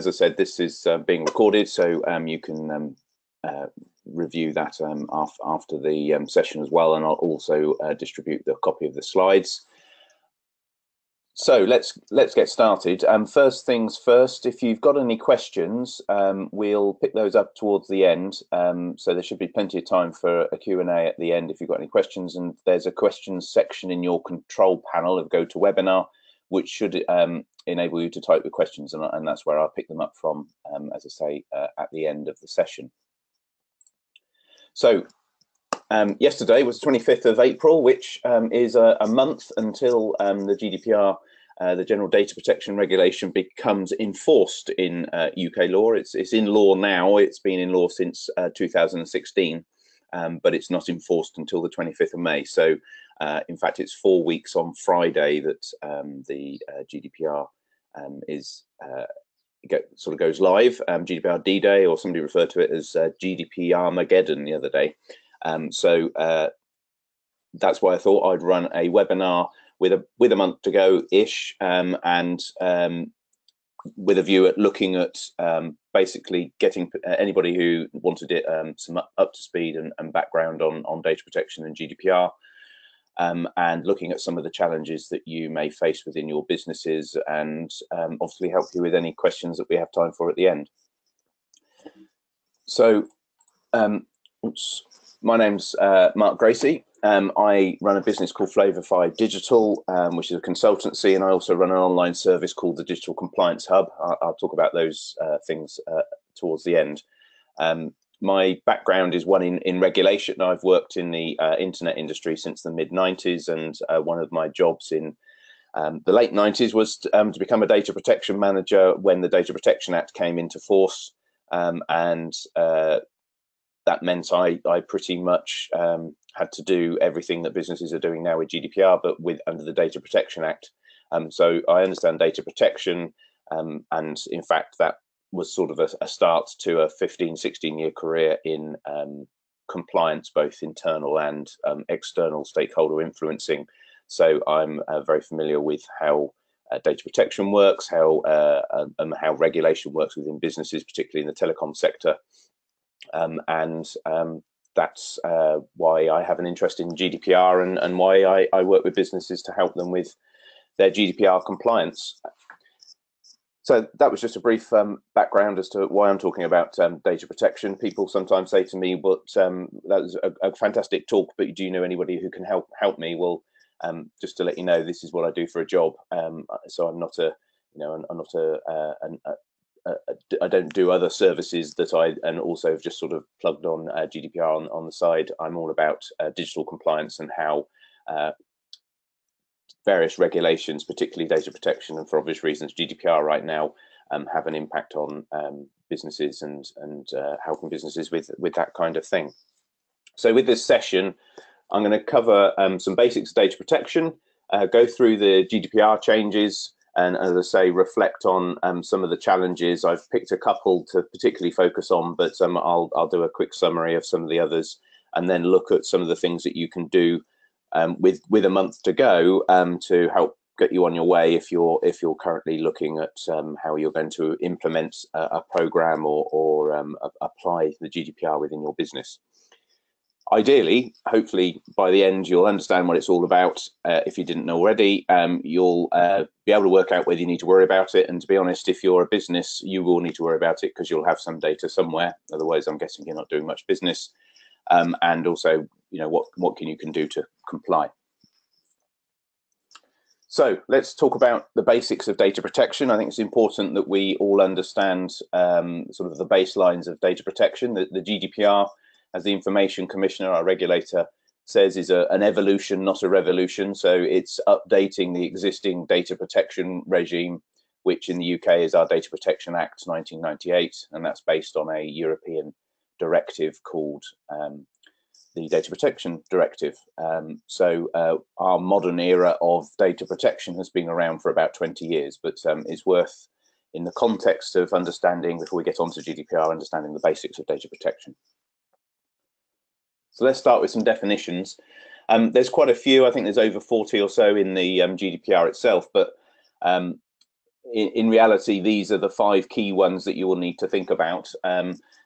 as I said, this is being recorded, so you can review that after the session as well, and I'll also distribute the copy of the slides. So let's get started. First things first, if you've got any questions, we'll pick those up towards the end. So there should be plenty of time for a Q&A at the end if you've got any questions. And there's a questions section in your control panel of GoToWebinar, which should enable you to type the questions, and that's where I'll pick them up from, as I say, at the end of the session. So yesterday was the 25th of April, which is a month until the GDPR, the General Data Protection Regulation, becomes enforced in UK law. It's in law now. It's been in law since 2016, but it's not enforced until the 25th of May. So, in fact, it's 4 weeks on Friday that the GDPR sort of goes live. GDPR D-Day, or somebody referred to it as GDPR Armageddon the other day. So that's why I thought I'd run a webinar with a month to go-ish, and with a view at looking at basically getting anybody who wanted it some up to speed and background on data protection and GDPR, and looking at some of the challenges that you may face within your businesses, and obviously help you with any questions that we have time for at the end. So, my name's Mark Gracie. I run a business called Flavorify Digital, which is a consultancy, and I also run an online service called the Digital Compliance Hub. I'll talk about those things towards the end. My background is one in regulation. I've worked in the internet industry since the mid-90s, and one of my jobs in the late 90s was to become a data protection manager when the Data Protection Act came into force, and that meant I pretty much had to do everything that businesses are doing now with GDPR, but under the Data Protection Act. So I understand data protection, and in fact that was sort of a start to a 16-year career in compliance, both internal and external stakeholder influencing. So I'm very familiar with how data protection works, how regulation works within businesses, particularly in the telecom sector. That's why I have an interest in GDPR, and why I work with businesses to help them with their GDPR compliance. So that was just a brief background as to why I'm talking about data protection. People sometimes say to me, "But that was a fantastic talk, but do you know anybody who can help me?" Well, just to let you know, this is what I do for a job. So I'm not I don't do other services and also have just sort of plugged on GDPR on the side. I'm all about digital compliance and how various regulations, particularly data protection, and for obvious reasons GDPR right now, have an impact on businesses and helping businesses with that kind of thing. So with this session, I'm going to cover some basics of data protection, go through the GDPR changes, and as I say, reflect on some of the challenges. I've picked a couple to particularly focus on, but I'll do a quick summary of some of the others, and then look at some of the things that you can do with a month to go to help get you on your way if you're currently looking at how you're going to implement a program or apply the GDPR within your business. Ideally, hopefully by the end you'll understand what it's all about. If you didn't know already, you'll be able to work out whether you need to worry about it. And to be honest, if you're a business, you will need to worry about it because you'll have some data somewhere. Otherwise, I'm guessing you're not doing much business. And also, you know, what you can do to comply. So let's talk about the basics of data protection. I think it's important that we all understand sort of the baselines of data protection. The GDPR, as the Information Commissioner, our regulator, says, is an evolution, not a revolution. So it's updating the existing data protection regime, which in the UK is our Data Protection Act 1998, and that's based on a European directive called the Data Protection Directive. So our modern era of data protection has been around for about 20 years, but it's worth, in the context of understanding, before we get on to GDPR, understanding the basics of data protection. So let's start with some definitions. There's quite a few. I think there's over 40 or so in the GDPR itself, but in reality, these are the 5 key ones that you will need to think about.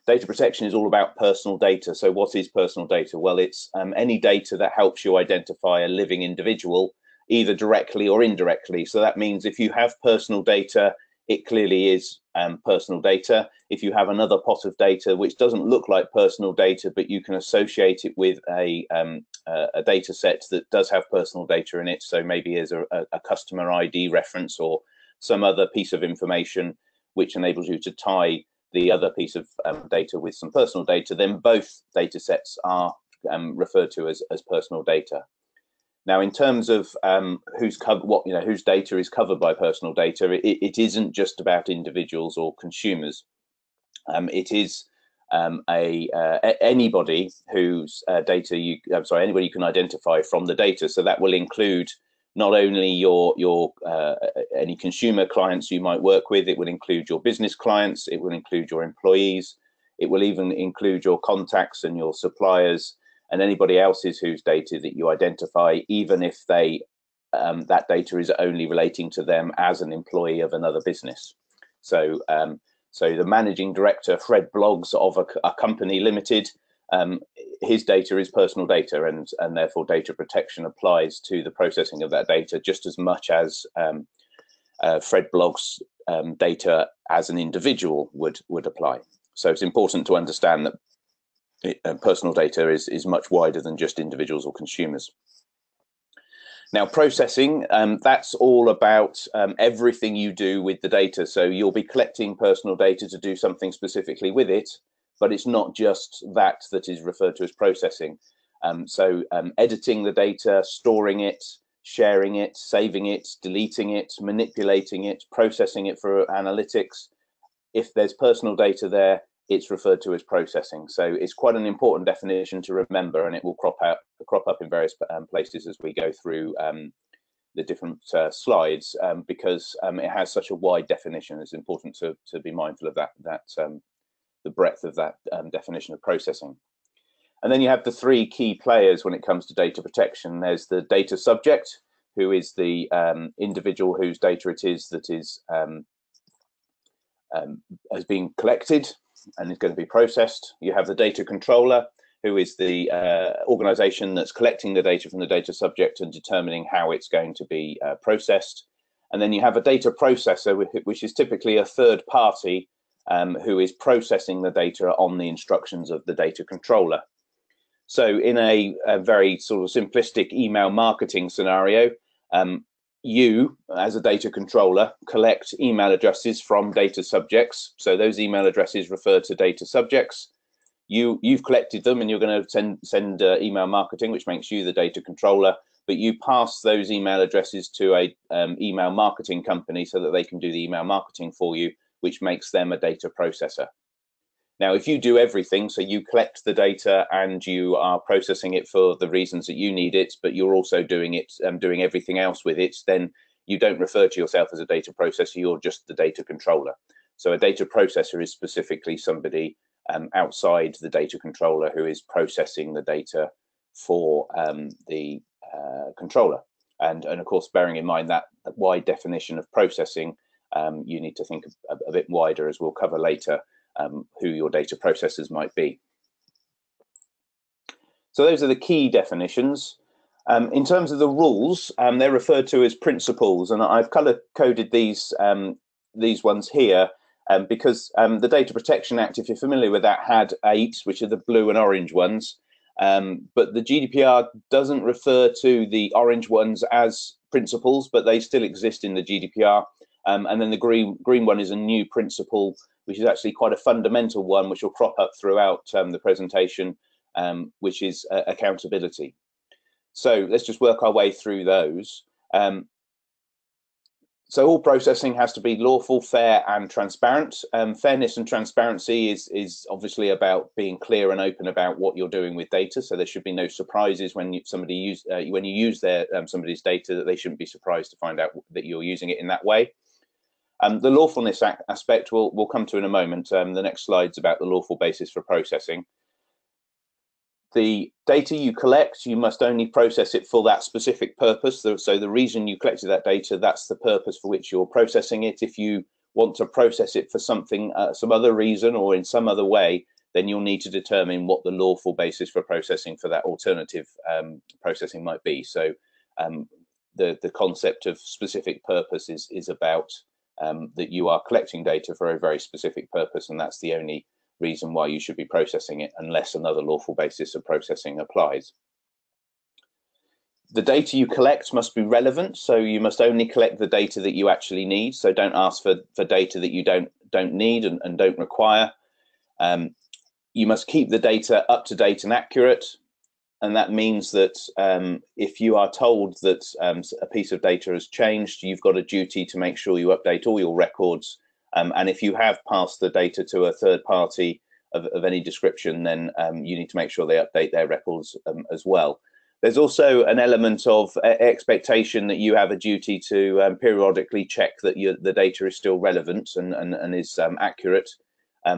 Data protection is all about personal data. So what is personal data? Well, it's any data that helps you identify a living individual, either directly or indirectly. So that means if you have personal data, it clearly is personal data. If you have another pot of data which doesn't look like personal data, but you can associate it with a data set that does have personal data in it, so maybe as a customer ID reference or some other piece of information which enables you to tie the other piece of data with some personal data, then both data sets are referred to as personal data. Now, in terms of whose data is covered by personal data, it isn't just about individuals or consumers. It is anybody whose data anybody you can identify from the data. So that will include not only your any consumer clients you might work with, it will include your business clients, it will include your employees, it will even include your contacts and your suppliers, and anybody else's whose data that you identify, even if they that data is only relating to them as an employee of another business. So so the managing director, Fred Bloggs, of a company limited, his data is personal data, and therefore data protection applies to the processing of that data just as much as Fred Bloggs' data as an individual would apply. So it's important to understand that personal data is much wider than just individuals or consumers. Now, processing, that's all about everything you do with the data. So you'll be collecting personal data to do something specifically with it, but it's not just that is referred to as processing. Editing the data, storing it, sharing it, saving it, deleting it, manipulating it, processing it for analytics. If there's personal data there, it's referred to as processing. So it's quite an important definition to remember, and it will crop up in various places as we go through the different slides, because it has such a wide definition. It's important to be mindful of that the breadth of that definition of processing. And then you have the 3 key players when it comes to data protection. There's the data subject, who is the individual whose data it is that is has been collected and is going to be processed. You have the data controller, who is the organization that's collecting the data from the data subject and determining how it's going to be processed. And then you have a data processor, which is typically a third party who is processing the data on the instructions of the data controller. So in a very sort of simplistic email marketing scenario, you, as a data controller, collect email addresses from data subjects. So those email addresses refer to data subjects. You've collected them, and you're going to send email marketing, which makes you the data controller. But you pass those email addresses to a email marketing company so that they can do the email marketing for you, which makes them a data processor. Now, if you do everything, so you collect the data and you are processing it for the reasons that you need it, but you're also doing it, doing everything else with it, then you don't refer to yourself as a data processor, you're just the data controller. So a data processor is specifically somebody outside the data controller who is processing the data for the controller. And of course, bearing in mind that wide definition of processing, you need to think a bit wider, as we'll cover later, who your data processors might be. So those are the key definitions. In terms of the rules, they're referred to as principles, and I've color-coded these ones here because the Data Protection Act, if you're familiar with that, had 8, which are the blue and orange ones, but the GDPR doesn't refer to the orange ones as principles, but they still exist in the GDPR. And then the green one is a new principle, which is actually quite a fundamental one, which will crop up throughout the presentation, which is accountability. So let's just work our way through those. So all processing has to be lawful, fair, and transparent. Fairness and transparency is obviously about being clear and open about what you're doing with data. So there should be no surprises when you use somebody's data, that they shouldn't be surprised to find out that you're using it in that way. The lawfulness aspect we'll come to in a moment. The next slide's about the lawful basis for processing. The data you collect, you must only process it for that specific purpose. So the reason you collected that data, that's the purpose for which you're processing it. If you want to process it for something, some other reason or in some other way, then you'll need to determine what the lawful basis for processing for that alternative processing might be. So the concept of specific purpose is about that you are collecting data for a very specific purpose, and that's the only reason why you should be processing it unless another lawful basis of processing applies. The data you collect must be relevant, so you must only collect the data that you actually need. So don't ask for data that you don't need and don't require. You must keep the data up to date and accurate, and that means that if you are told that a piece of data has changed, you've got a duty to make sure you update all your records. And if you have passed the data to a third party of any description, then you need to make sure they update their records as well. There's also an element of expectation that you have a duty to periodically check that the data is still relevant and is accurate.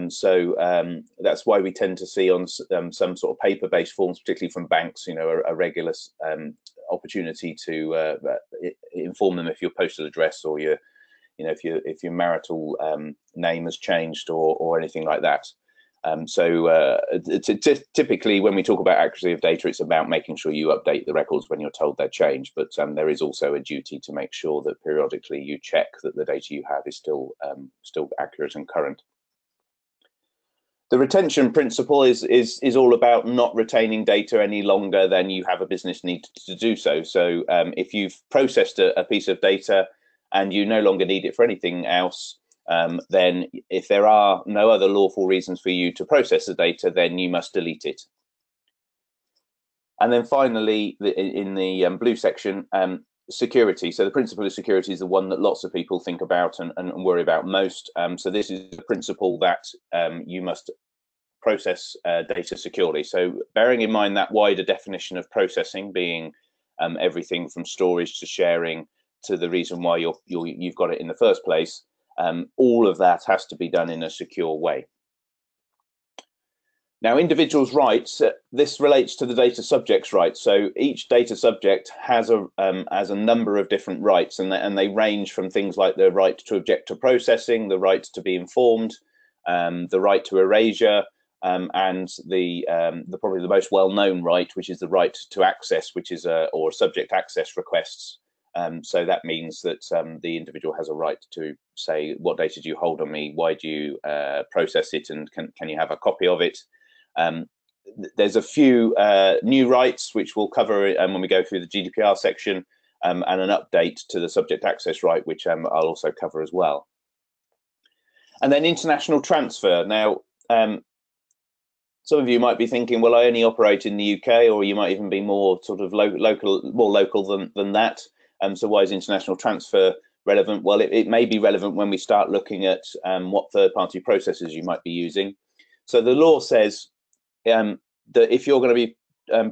So that's why we tend to see on some sort of paper-based forms, particularly from banks, a regular opportunity to inform them if your postal address or your if your marital name has changed or anything like that. Typically when we talk about accuracy of data, it's about making sure you update the records when you're told they're changed, but there is also a duty to make sure that periodically you check that the data you have is still accurate and current. The retention principle is all about not retaining data any longer than you have a business need to do so. So if you've processed a piece of data and you no longer need it for anything else, then if there are no other lawful reasons for you to process the data, then you must delete it. And then finally, in the blue section, security. So the principle of security is the one that lots of people think about and worry about most. So this is the principle that you must process data securely. So bearing in mind that wider definition of processing being everything from storage to sharing to the reason why you've got it in the first place, all of that has to be done in a secure way. Now, individuals' rights, this relates to the data subject's rights. So each data subject has a number of different rights, and they range from things like the right to object to processing, the right to be informed, the right to erasure, and probably the most well-known right, which is the right to access, which is or subject access requests. So that means that the individual has a right to say, what data do you hold on me? Why do you process it? And can you have a copy of it? There's a few new rights which we'll cover when we go through the GDPR section, and an update to the subject access right, which I'll also cover as well. And then international transfer. Now, some of you might be thinking, well, I only operate in the UK, or you might even be more sort of more local than that. So why is international transfer relevant? Well, it may be relevant when we start looking at what third-party processors you might be using. So the law says that if you're going to be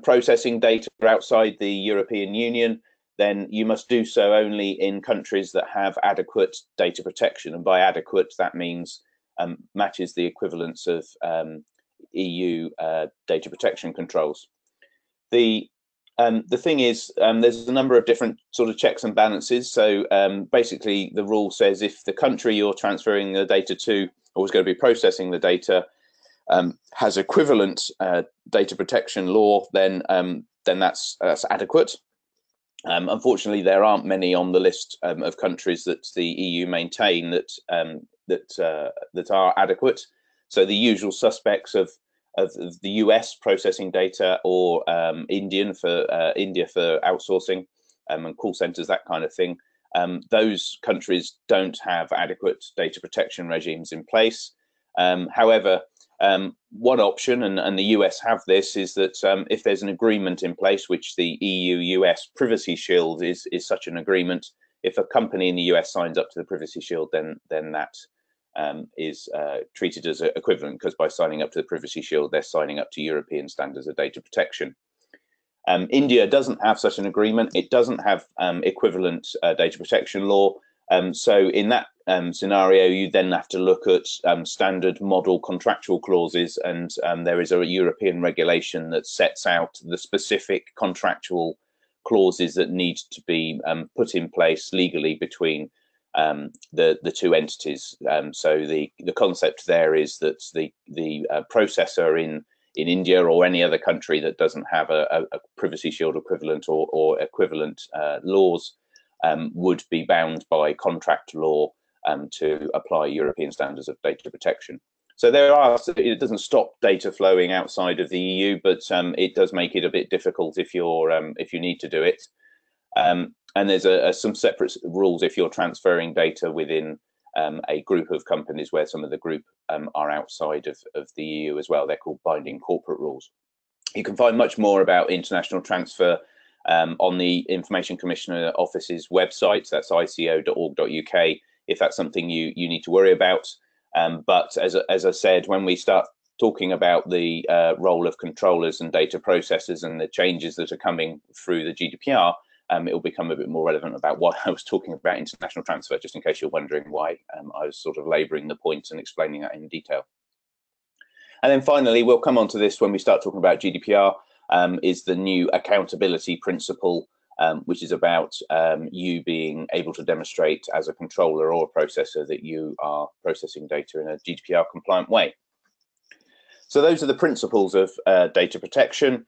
processing data outside the European Union, then you must do so only in countries that have adequate data protection. And by adequate, that means matches the equivalence of EU data protection controls. The thing is, there's a number of different sort of checks and balances. So basically, the rule says if the country you're transferring the data to, or is going to be processing the data, has equivalent data protection law, then that's adequate. Unfortunately, there aren't many on the list of countries that the EU maintain that are adequate. So the usual suspects of the US processing data, or India for outsourcing and call centers, that kind of thing. Those countries don't have adequate data protection regimes in place. However, one option, and the US have this, is that if there's an agreement in place, which the EU-US Privacy Shield is such an agreement, if a company in the US signs up to the Privacy Shield, then that is treated as equivalent, because by signing up to the Privacy Shield, they're signing up to European standards of data protection. India doesn't have such an agreement. It doesn't have equivalent data protection law. So in that scenario, you then have to look at standard model contractual clauses, and there is a European regulation that sets out the specific contractual clauses that need to be put in place legally between the two entities. So the concept there is that the processor in India or any other country that doesn't have a privacy shield equivalent or equivalent laws would be bound by contract law to apply European standards of data protection. So it doesn't stop data flowing outside of the EU, but it does make it a bit difficult if you need to do it. And there's some separate rules if you're transferring data within a group of companies where some of the group are outside of the EU as well. They're called binding corporate rules. You can find much more about international transfer on the Information Commissioner Office's website. That's ico.org.uk, if that's something you need to worry about. But as I said, when we start talking about the role of controllers and data processors and the changes that are coming through the GDPR, it will become a bit more relevant about why I was talking about international transfer, just in case you're wondering why I was sort of labouring the point and explaining that in detail. And then finally, we'll come on to this when we start talking about GDPR, is the new accountability principle, which is about you being able to demonstrate as a controller or a processor that you are processing data in a GDPR compliant way. So those are the principles of data protection.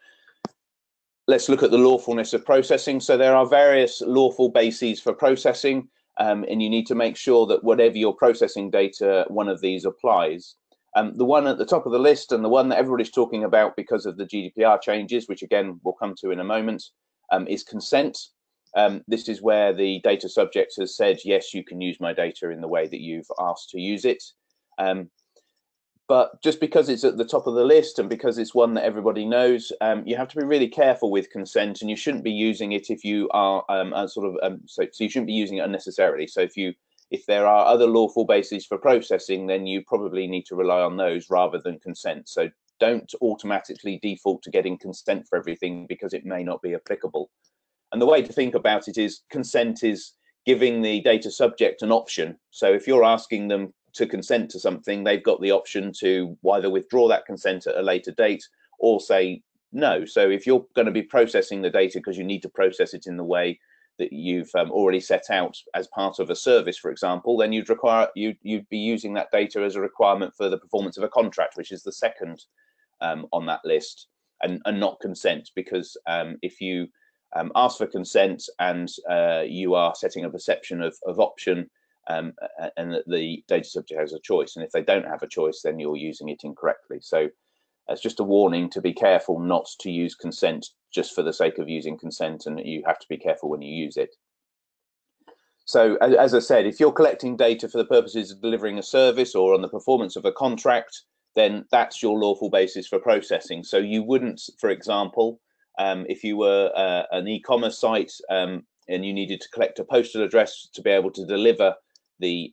Let's look at the lawfulness of processing. So there are various lawful bases for processing, and you need to make sure that whatever you're processing data, one of these applies. The one at the top of the list, and the one that everybody's talking about because of the GDPR changes, which again we'll come to in a moment, is consent. This is where the data subject has said, yes, you can use my data in the way that you've asked to use it. But just because it's at the top of the list and because it's one that everybody knows, you have to be really careful with consent, and you shouldn't be using it if you are so you shouldn't be using it unnecessarily. So if there are other lawful bases for processing, then you probably need to rely on those rather than consent. So don't automatically default to getting consent for everything because it may not be applicable. And the way to think about it is consent is giving the data subject an option. So if you're asking them to consent to something, they've got the option to either withdraw that consent at a later date or say no. So if you're going to be processing the data because you need to process it in the way that you've already set out as part of a service, for example, then you'd be using that data as a requirement for the performance of a contract, which is the second on that list, and not consent, because if you ask for consent and you are setting a perception of option, and that the data subject has a choice, and if they don't have a choice, then you're using it incorrectly. So it's just a warning to be careful not to use consent just for the sake of using consent, and you have to be careful when you use it. So as I said, if you're collecting data for the purposes of delivering a service or on the performance of a contract, then that's your lawful basis for processing. So you wouldn't, for example, if you were an e-commerce site and you needed to collect a postal address to be able to deliver the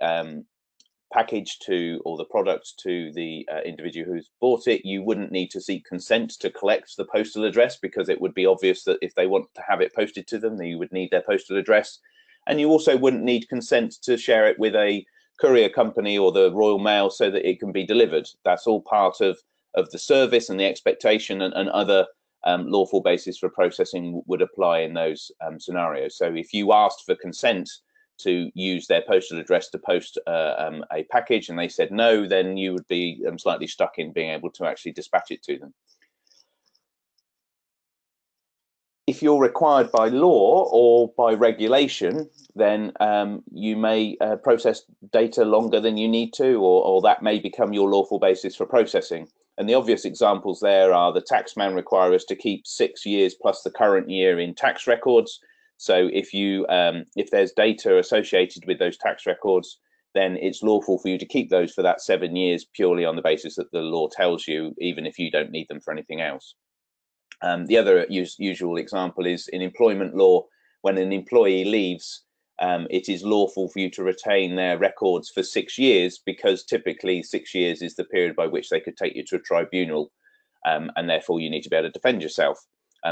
package to, or the product to, the individual who's bought it, you wouldn't need to seek consent to collect the postal address, because it would be obvious that if they want to have it posted to them, then you would need their postal address. And you also wouldn't need consent to share it with a courier company or the Royal Mail so that it can be delivered. That's all part of the service, and the expectation and other lawful basis for processing would apply in those scenarios. So if you asked for consent to use their postal address to post a package and they said no, then you would be slightly stuck in being able to actually dispatch it to them. If you're required by law or by regulation, then you may process data longer than you need to, or that may become your lawful basis for processing. And the obvious examples there are the taxman require us to keep 6 years plus the current year in tax records. So if there's data associated with those tax records, then it's lawful for you to keep those for that 7 years purely on the basis that the law tells you, even if you don't need them for anything else. The other usual example is in employment law. When an employee leaves, it is lawful for you to retain their records for 6 years, because typically 6 years is the period by which they could take you to a tribunal, and therefore you need to be able to defend yourself.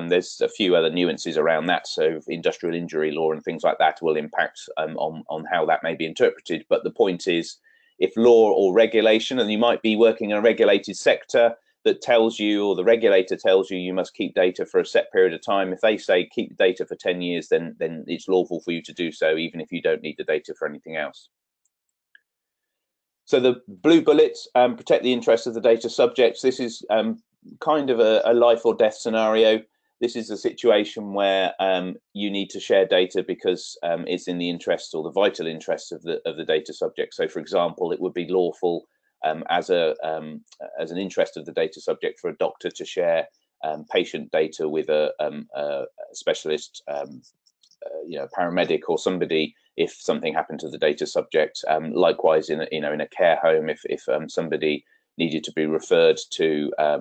There's a few other nuances around that, so industrial injury law and things like that will impact on how that may be interpreted. But the point is, if law or regulation, and you might be working in a regulated sector that tells you, or the regulator tells you, you must keep data for a set period of time. If they say keep data for 10 years, then it's lawful for you to do so, even if you don't need the data for anything else. So the blue bullets, protect the interests of the data subjects. This is kind of a life or death scenario. This is a situation where you need to share data because it's in the interests or the vital interests of the data subject. So, for example, it would be lawful as an interest of the data subject for a doctor to share patient data with a specialist, paramedic or somebody if something happened to the data subject. Likewise, in a care home, if somebody needed to be referred to a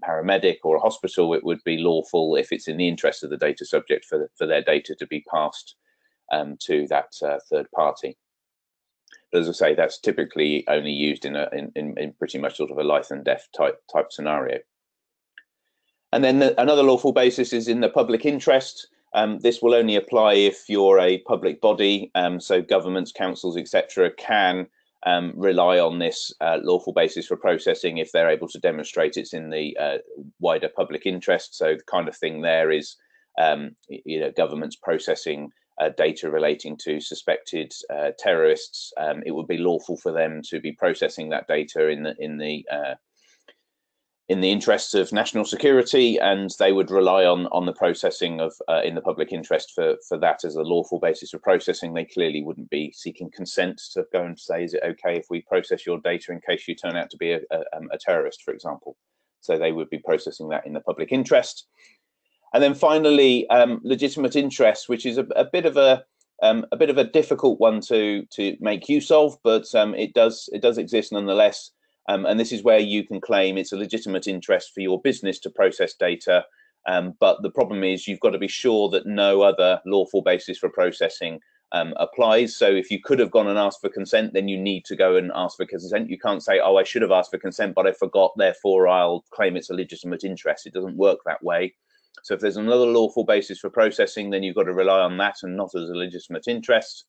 paramedic or a hospital, it would be lawful if it's in the interest of the data subject for their data to be passed to that third party. But as I say, that's typically only used in pretty much sort of a life and death type scenario. And then another lawful basis is in the public interest. This will only apply if you're a public body, so governments, councils, etc. can rely on this lawful basis for processing if they're able to demonstrate it's in the wider public interest. So the kind of thing there is, governments processing data relating to suspected terrorists. It would be lawful for them to be processing that data in the interests of national security, and they would rely on the processing of in the public interest for that as a lawful basis for processing. They clearly wouldn't be seeking consent to go and say, is it okay if we process your data in case you turn out to be a terrorist, for example? So they would be processing that in the public interest. And then finally, legitimate interest, which is a bit of a difficult one to make use of, but it does exist nonetheless. And this is where you can claim it's a legitimate interest for your business to process data. But the problem is you've got to be sure that no other lawful basis for processing applies. So if you could have gone and asked for consent, then you need to go and ask for consent. You can't say, oh, I should have asked for consent, but I forgot, therefore I'll claim it's a legitimate interest. It doesn't work that way. So if there's another lawful basis for processing, then you've got to rely on that and not as a legitimate interest.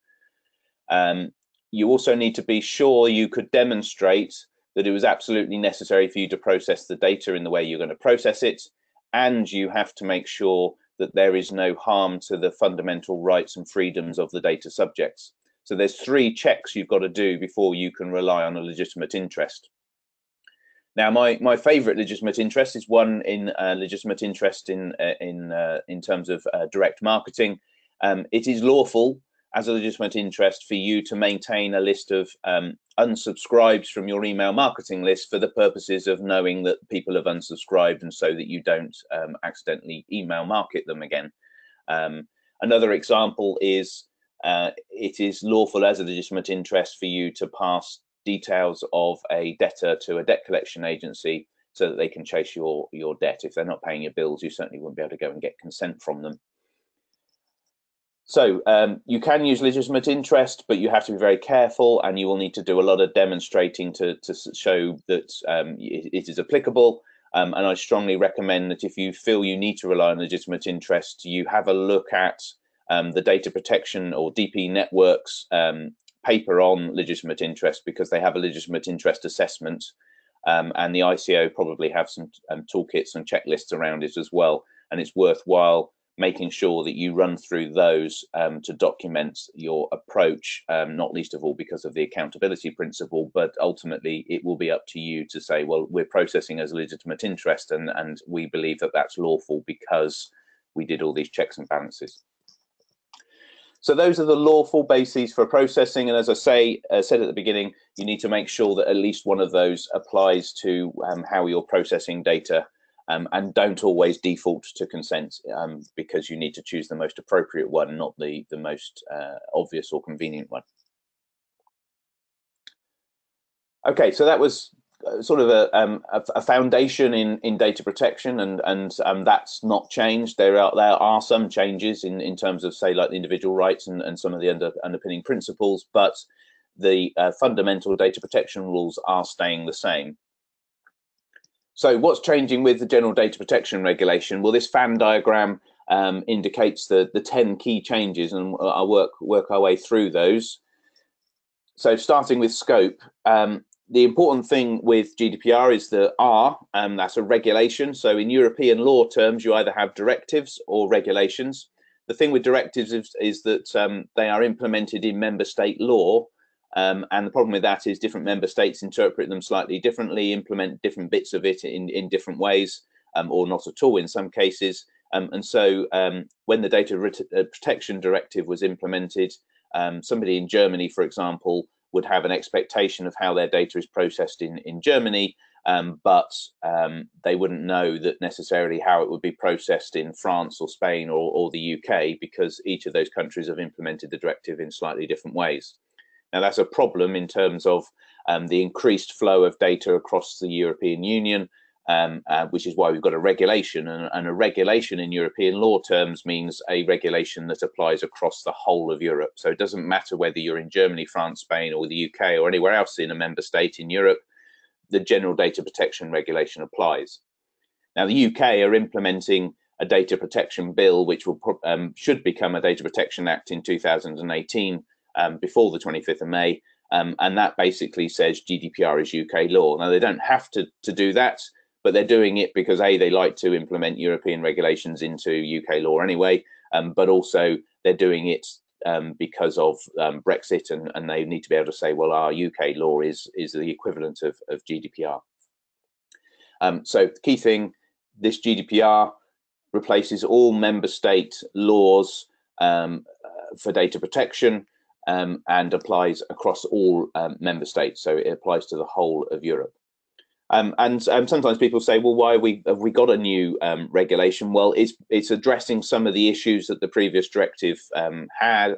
You also need to be sure you could demonstrate that it was absolutely necessary for you to process the data in the way you're going to process it, and you have to make sure that there is no harm to the fundamental rights and freedoms of the data subjects. So there's 3 checks you've got to do before you can rely on a legitimate interest. Now, my favourite legitimate interest is one in legitimate interest in terms of direct marketing. It is lawful as a legitimate interest for you to maintain a list of unsubscribes from your email marketing list for the purposes of knowing that people have unsubscribed, and so that you don't accidentally email market them again. Another example is it is lawful as a legitimate interest for you to pass details of a debtor to a debt collection agency so that they can chase your debt. If they're not paying your bills, you certainly wouldn't be able to go and get consent from them. So you can use legitimate interest, but you have to be very careful, and you will need to do a lot of demonstrating to show that it is applicable. And I strongly recommend that if you feel you need to rely on legitimate interest, you have a look at the Data Protection or DP Network's paper on legitimate interest, because they have a legitimate interest assessment, and the ICO probably have some toolkits and checklists around it as well. And it's worthwhile making sure that you run through those to document your approach, not least of all because of the accountability principle, but ultimately it will be up to you to say, well, we're processing as a legitimate interest, and we believe that that's lawful because we did all these checks and balances. So those are the lawful bases for processing, and as I said at the beginning, you need to make sure that at least one of those applies to how you're processing data. And don't always default to consent, because you need to choose the most appropriate one, not the most obvious or convenient one. Okay, so that was sort of a foundation in data protection, and that's not changed. There are some changes in terms of, say, like the individual rights and some of the underpinning principles, but the fundamental data protection rules are staying the same. So what's changing with the General Data Protection Regulation? Well, this fan diagram indicates the 10 key changes, and I'll work our way through those. So starting with scope, the important thing with GDPR is the R, that's a regulation. So in European law terms, you either have directives or regulations. The thing with directives is that they are implemented in member state law. And the problem with that is different member states interpret them slightly differently, implement different bits of it in different ways, or not at all in some cases. And so when the Data Protection Directive was implemented, somebody in Germany, for example, would have an expectation of how their data is processed in Germany, but they wouldn't know that necessarily how it would be processed in France or Spain or the UK, because each of those countries have implemented the directive in slightly different ways. Now, that's a problem in terms of the increased flow of data across the European Union, which is why we've got a regulation. And a regulation in European law terms means a regulation that applies across the whole of Europe. So it doesn't matter whether you're in Germany, France, Spain, or the UK, or anywhere else in a member state in Europe, the General Data Protection Regulation applies. Now, the UK are implementing a data protection bill, which will should become a Data Protection Act in 2018, before the 25th of May. And that basically says GDPR is UK law. Now, they don't have to do that, but they're doing it because A, they like to implement European regulations into UK law anyway, but also they're doing it because of Brexit, and they need to be able to say, well, our UK law is the equivalent of GDPR. So the key thing, this GDPR replaces all member state laws for data protection, and applies across all member states. So it applies to the whole of Europe. And sometimes people say, well, why have we got a new regulation? Well, it's addressing some of the issues that the previous directive had.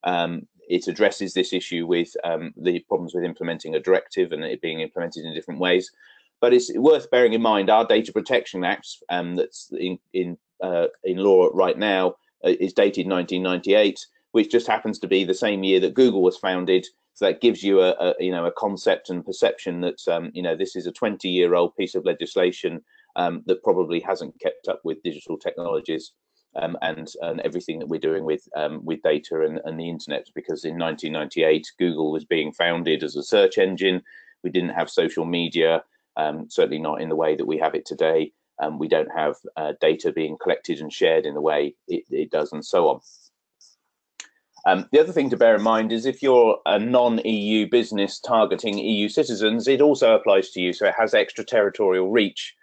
It addresses this issue with the problems with implementing a directive and it being implemented in different ways. But it's worth bearing in mind our Data Protection Act that's in law right now is dated 1998, which just happens to be the same year that Google was founded. So that gives you a concept and perception that this is a 20-year-old piece of legislation that probably hasn't kept up with digital technologies and everything that we're doing with data and the internet. Because in 1998, Google was being founded as a search engine. We didn't have social media, certainly not in the way that we have it today. We don't have data being collected and shared in the way it does, and so on. The other thing to bear in mind is if you're a non-EU business targeting EU citizens, it also applies to you. So it has extraterritorial reach,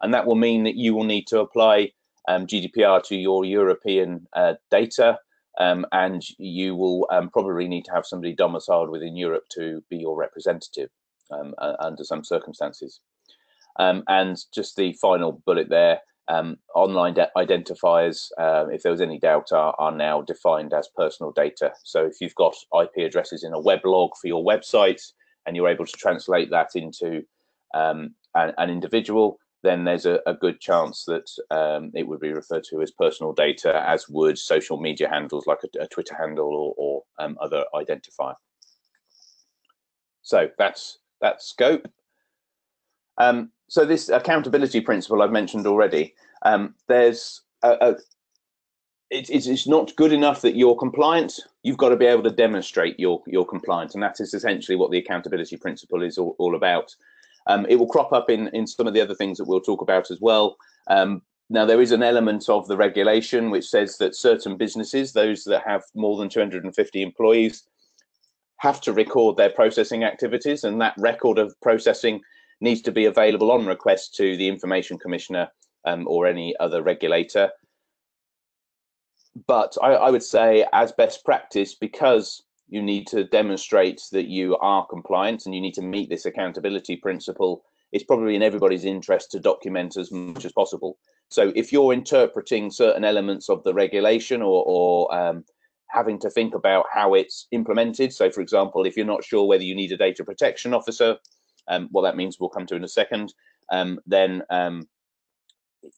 and that will mean that you will need to apply GDPR to your European data, and you will probably need to have somebody domiciled within Europe to be your representative under some circumstances. And just the final bullet there, online identifiers, if there was any doubt, are now defined as personal data. So if you've got IP addresses in a weblog for your website and you're able to translate that into an individual, then there's a good chance that it would be referred to as personal data, as would social media handles like a Twitter handle or other identifier. So that's scope. So this accountability principle I've mentioned already, it's not good enough that you're compliant. You've got to be able to demonstrate you're compliant, and that is essentially what the accountability principle is all about. It will crop up in some of the other things that we'll talk about as well. Now, there is an element of the regulation which says that certain businesses, those that have more than 250 employees, have to record their processing activities, and that record of processing needs to be available on request to the Information Commissioner or any other regulator. But I would say, as best practice, because you need to demonstrate that you are compliant and you need to meet this accountability principle, it's probably in everybody's interest to document as much as possible. So if you're interpreting certain elements of the regulation or having to think about how it's implemented, so for example, if you're not sure whether you need a data protection officer, what that means we'll come to in a second, and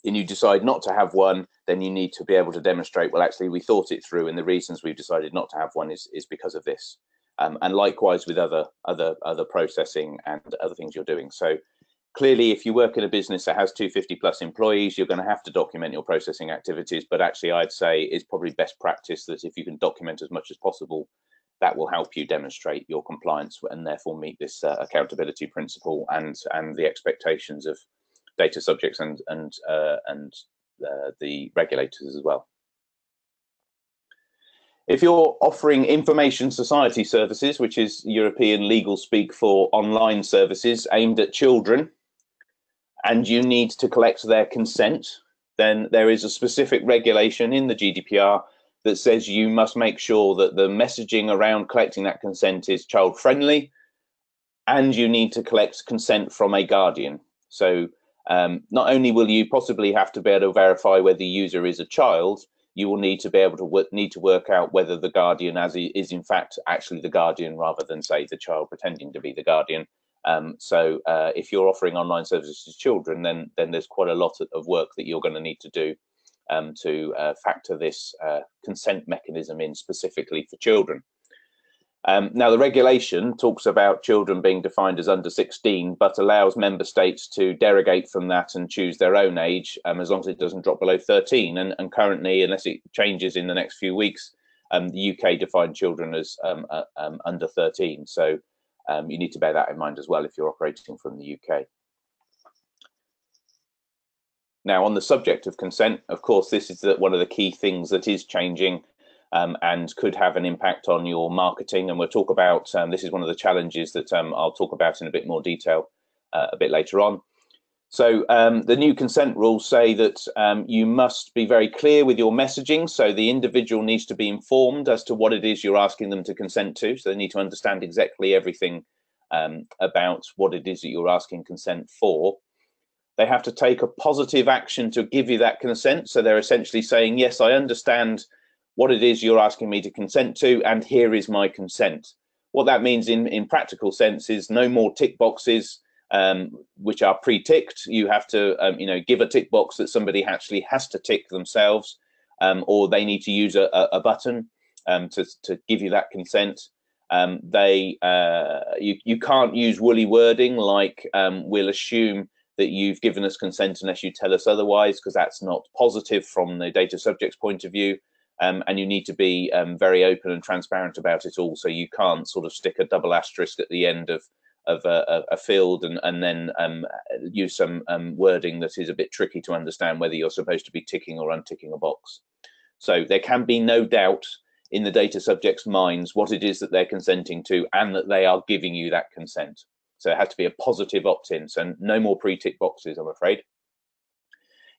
you decide not to have one, then you need to be able to demonstrate, well, actually, we thought it through, and the reasons we've decided not to have one is because of this. And likewise with other processing and other things you're doing. So Clearly, if you work in a business that has 250 plus employees, you're going to have to document your processing activities. But actually, I'd say it's probably best practice that if you can document as much as possible, that will help you demonstrate your compliance and therefore meet this accountability principle and the expectations of data subjects and the regulators as well. If you're offering information society services, which is European legal speak for online services aimed at children, and you need to collect their consent, then there is a specific regulation in the GDPR that says you must make sure that the messaging around collecting that consent is child friendly, and you need to collect consent from a guardian. So not only will you possibly have to be able to verify whether the user is a child, you will need to be able to work out whether the guardian is in fact actually the guardian rather than, say, the child pretending to be the guardian. So if you're offering online services to children, then there's quite a lot of work that you're going to need to do to factor this consent mechanism in specifically for children. Now, the regulation talks about children being defined as under 16, but allows member states to derogate from that and choose their own age, as long as it doesn't drop below 13. And currently, unless it changes in the next few weeks, the UK defined children as under 13. So you need to bear that in mind as well if you're operating from the UK. Now, on the subject of consent, of course, this is one of the key things that is changing and could have an impact on your marketing. And we'll talk about, this is one of the challenges that I'll talk about in a bit more detail a bit later on. So the new consent rules say that you must be very clear with your messaging. So the individual needs to be informed as to what it is you're asking them to consent to. So they need to understand exactly everything about what it is that you're asking consent for. They have to take a positive action to give you that consent. So they're essentially saying, yes, I understand what it is you're asking me to consent to, and here is my consent. What that means in practical sense is no more tick boxes which are pre-ticked. You have to give a tick box that somebody actually has to tick themselves, or they need to use a button to give you that consent. You can't use woolly wording like we'll assume that you've given us consent unless you tell us otherwise, because that's not positive from the data subject's point of view. And you need to be very open and transparent about it all. So you can't sort of stick a double asterisk at the end of a field and then use some wording that is a bit tricky to understand whether you're supposed to be ticking or unticking a box. So there can be no doubt in the data subject's minds what it is that they're consenting to and that they are giving you that consent. So it has to be a positive opt-in. So no more pre-tick boxes, I'm afraid.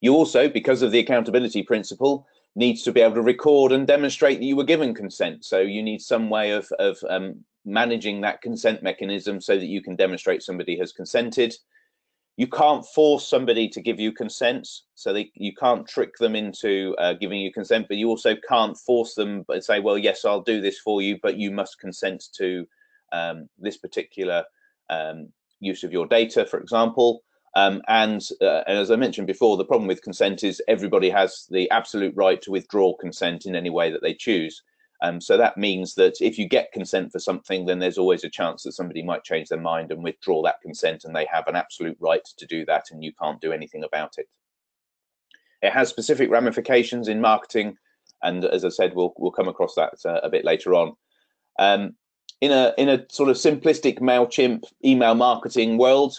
You also, because of the accountability principle, needs to be able to record and demonstrate that you were given consent. So you need some way of managing that consent mechanism so that you can demonstrate somebody has consented. You can't force somebody to give you consent, so you can't trick them into giving you consent, but you also can't force them but say, well, yes, I'll do this for you, but you must consent to this particular use of your data, for example. And as I mentioned before, the problem with consent is everybody has the absolute right to withdraw consent in any way that they choose. So that means that if you get consent for something, then there's always a chance that somebody might change their mind and withdraw that consent, and they have an absolute right to do that, and you can't do anything about it. It has specific ramifications in marketing, and as I said, we'll come across that a bit later on. In a sort of simplistic MailChimp email marketing world,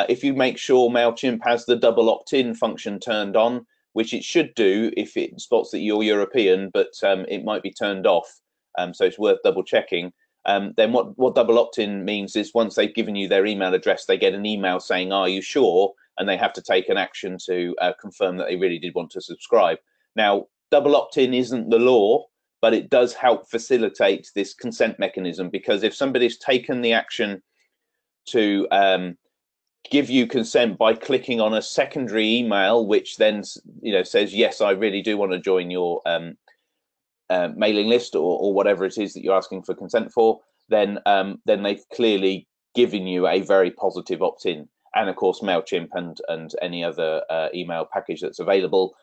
if you make sure MailChimp has the double opt-in function turned on, which it should do if it spots that you're European, but it might be turned off, so it's worth double checking. Then what double opt-in means is once they've given you their email address, they get an email saying, are you sure? And they have to take an action to confirm that they really did want to subscribe. Now, double opt-in isn't the law, but it does help facilitate this consent mechanism, because if somebody's taken the action to give you consent by clicking on a secondary email, which then says, yes, I really do want to join your mailing list or whatever it is that you're asking for consent for, then they've clearly given you a very positive opt-in. And of course, MailChimp and any other email package that's available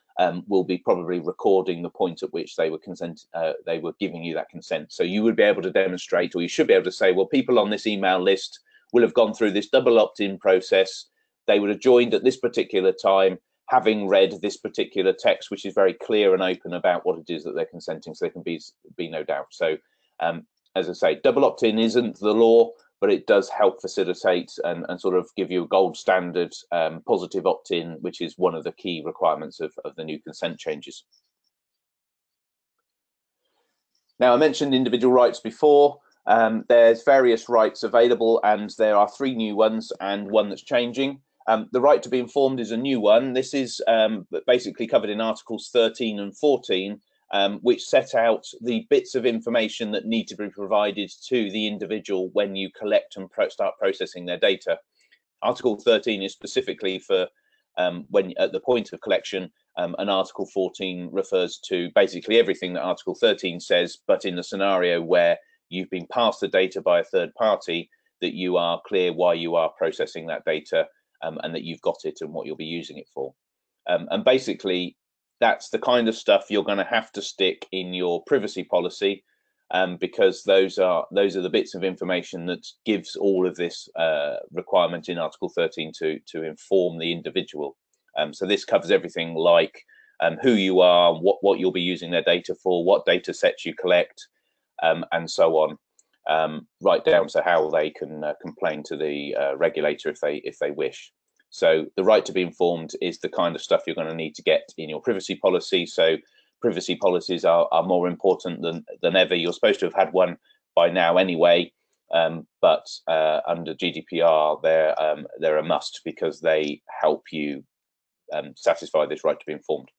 will be probably recording the point at which they were giving you that consent. So you would be able to demonstrate, or you should be able to say, well, people on this email list will have gone through this double opt-in process. they would have joined at this particular time, having read this particular text, which is very clear and open about what it is that they're consenting, so there can be no doubt. So as I say, double opt-in isn't the law, but it does help facilitate and sort of give you a gold standard positive opt-in, which is one of the key requirements of the new consent changes. Now, I mentioned individual rights before. There's various rights available, and there are 3 new ones and one that's changing. The right to be informed is a new one. This is basically covered in Articles 13 and 14, which set out the bits of information that need to be provided to the individual when you collect and start processing their data. Article 13 is specifically for when at the point of collection, and Article 14 refers to basically everything that Article 13 says, but in the scenario where you've been passed the data by a third party, that you are clear why you are processing that data, and that you've got it and what you'll be using it for. And basically, that's the kind of stuff you're going to have to stick in your privacy policy, because those are the bits of information that gives all of this requirement in Article 13 to inform the individual. So this covers everything like who you are, what you'll be using their data for, what data sets you collect, and so on, right down to how they can complain to the regulator if they wish. So the right to be informed is the kind of stuff you're going to need to get in your privacy policy. So privacy policies are more important than ever. You're supposed to have had one by now anyway, but under GDPR, they're a must because they help you satisfy this right to be informed.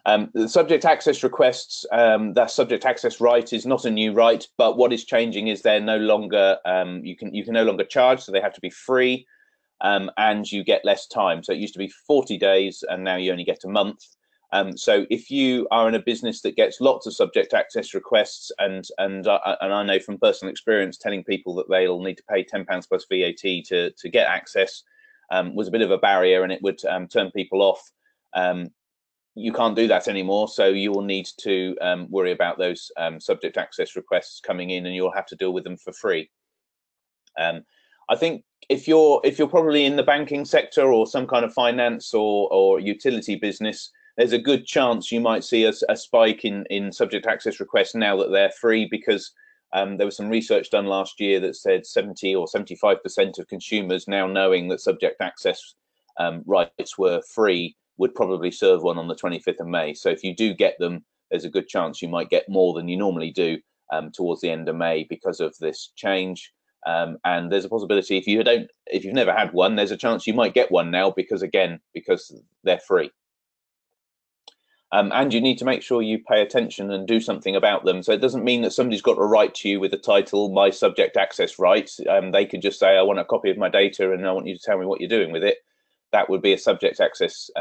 The subject access requests, that subject access right is not a new right, but what is changing is they're no longer, you can no longer charge, so they have to be free, and you get less time. So it used to be 40 days, and now you only get a month. So if you are in a business that gets lots of subject access requests, and I know from personal experience, telling people that they'll need to pay £10 plus VAT to get access was a bit of a barrier, and it would turn people off. You can't do that anymore, so you will need to worry about those subject access requests coming in, and you'll have to deal with them for free. I think if you're probably in the banking sector or some kind of finance or utility business, there's a good chance you might see a spike in subject access requests now that they're free, because there was some research done last year that said 70 or 75% of consumers now knowing that subject access rights were free would probably serve one on the 25th of May. So if you do get them, there's a good chance you might get more than you normally do towards the end of May because of this change. And there's a possibility if you've never had one, there's a chance you might get one now because they're free. And you need to make sure you pay attention and do something about them. So it doesn't mean that somebody's got to write to you with the title "My Subject Access Rights." They could just say, "I want a copy of my data, and I want you to tell me what you're doing with it." That would be a subject access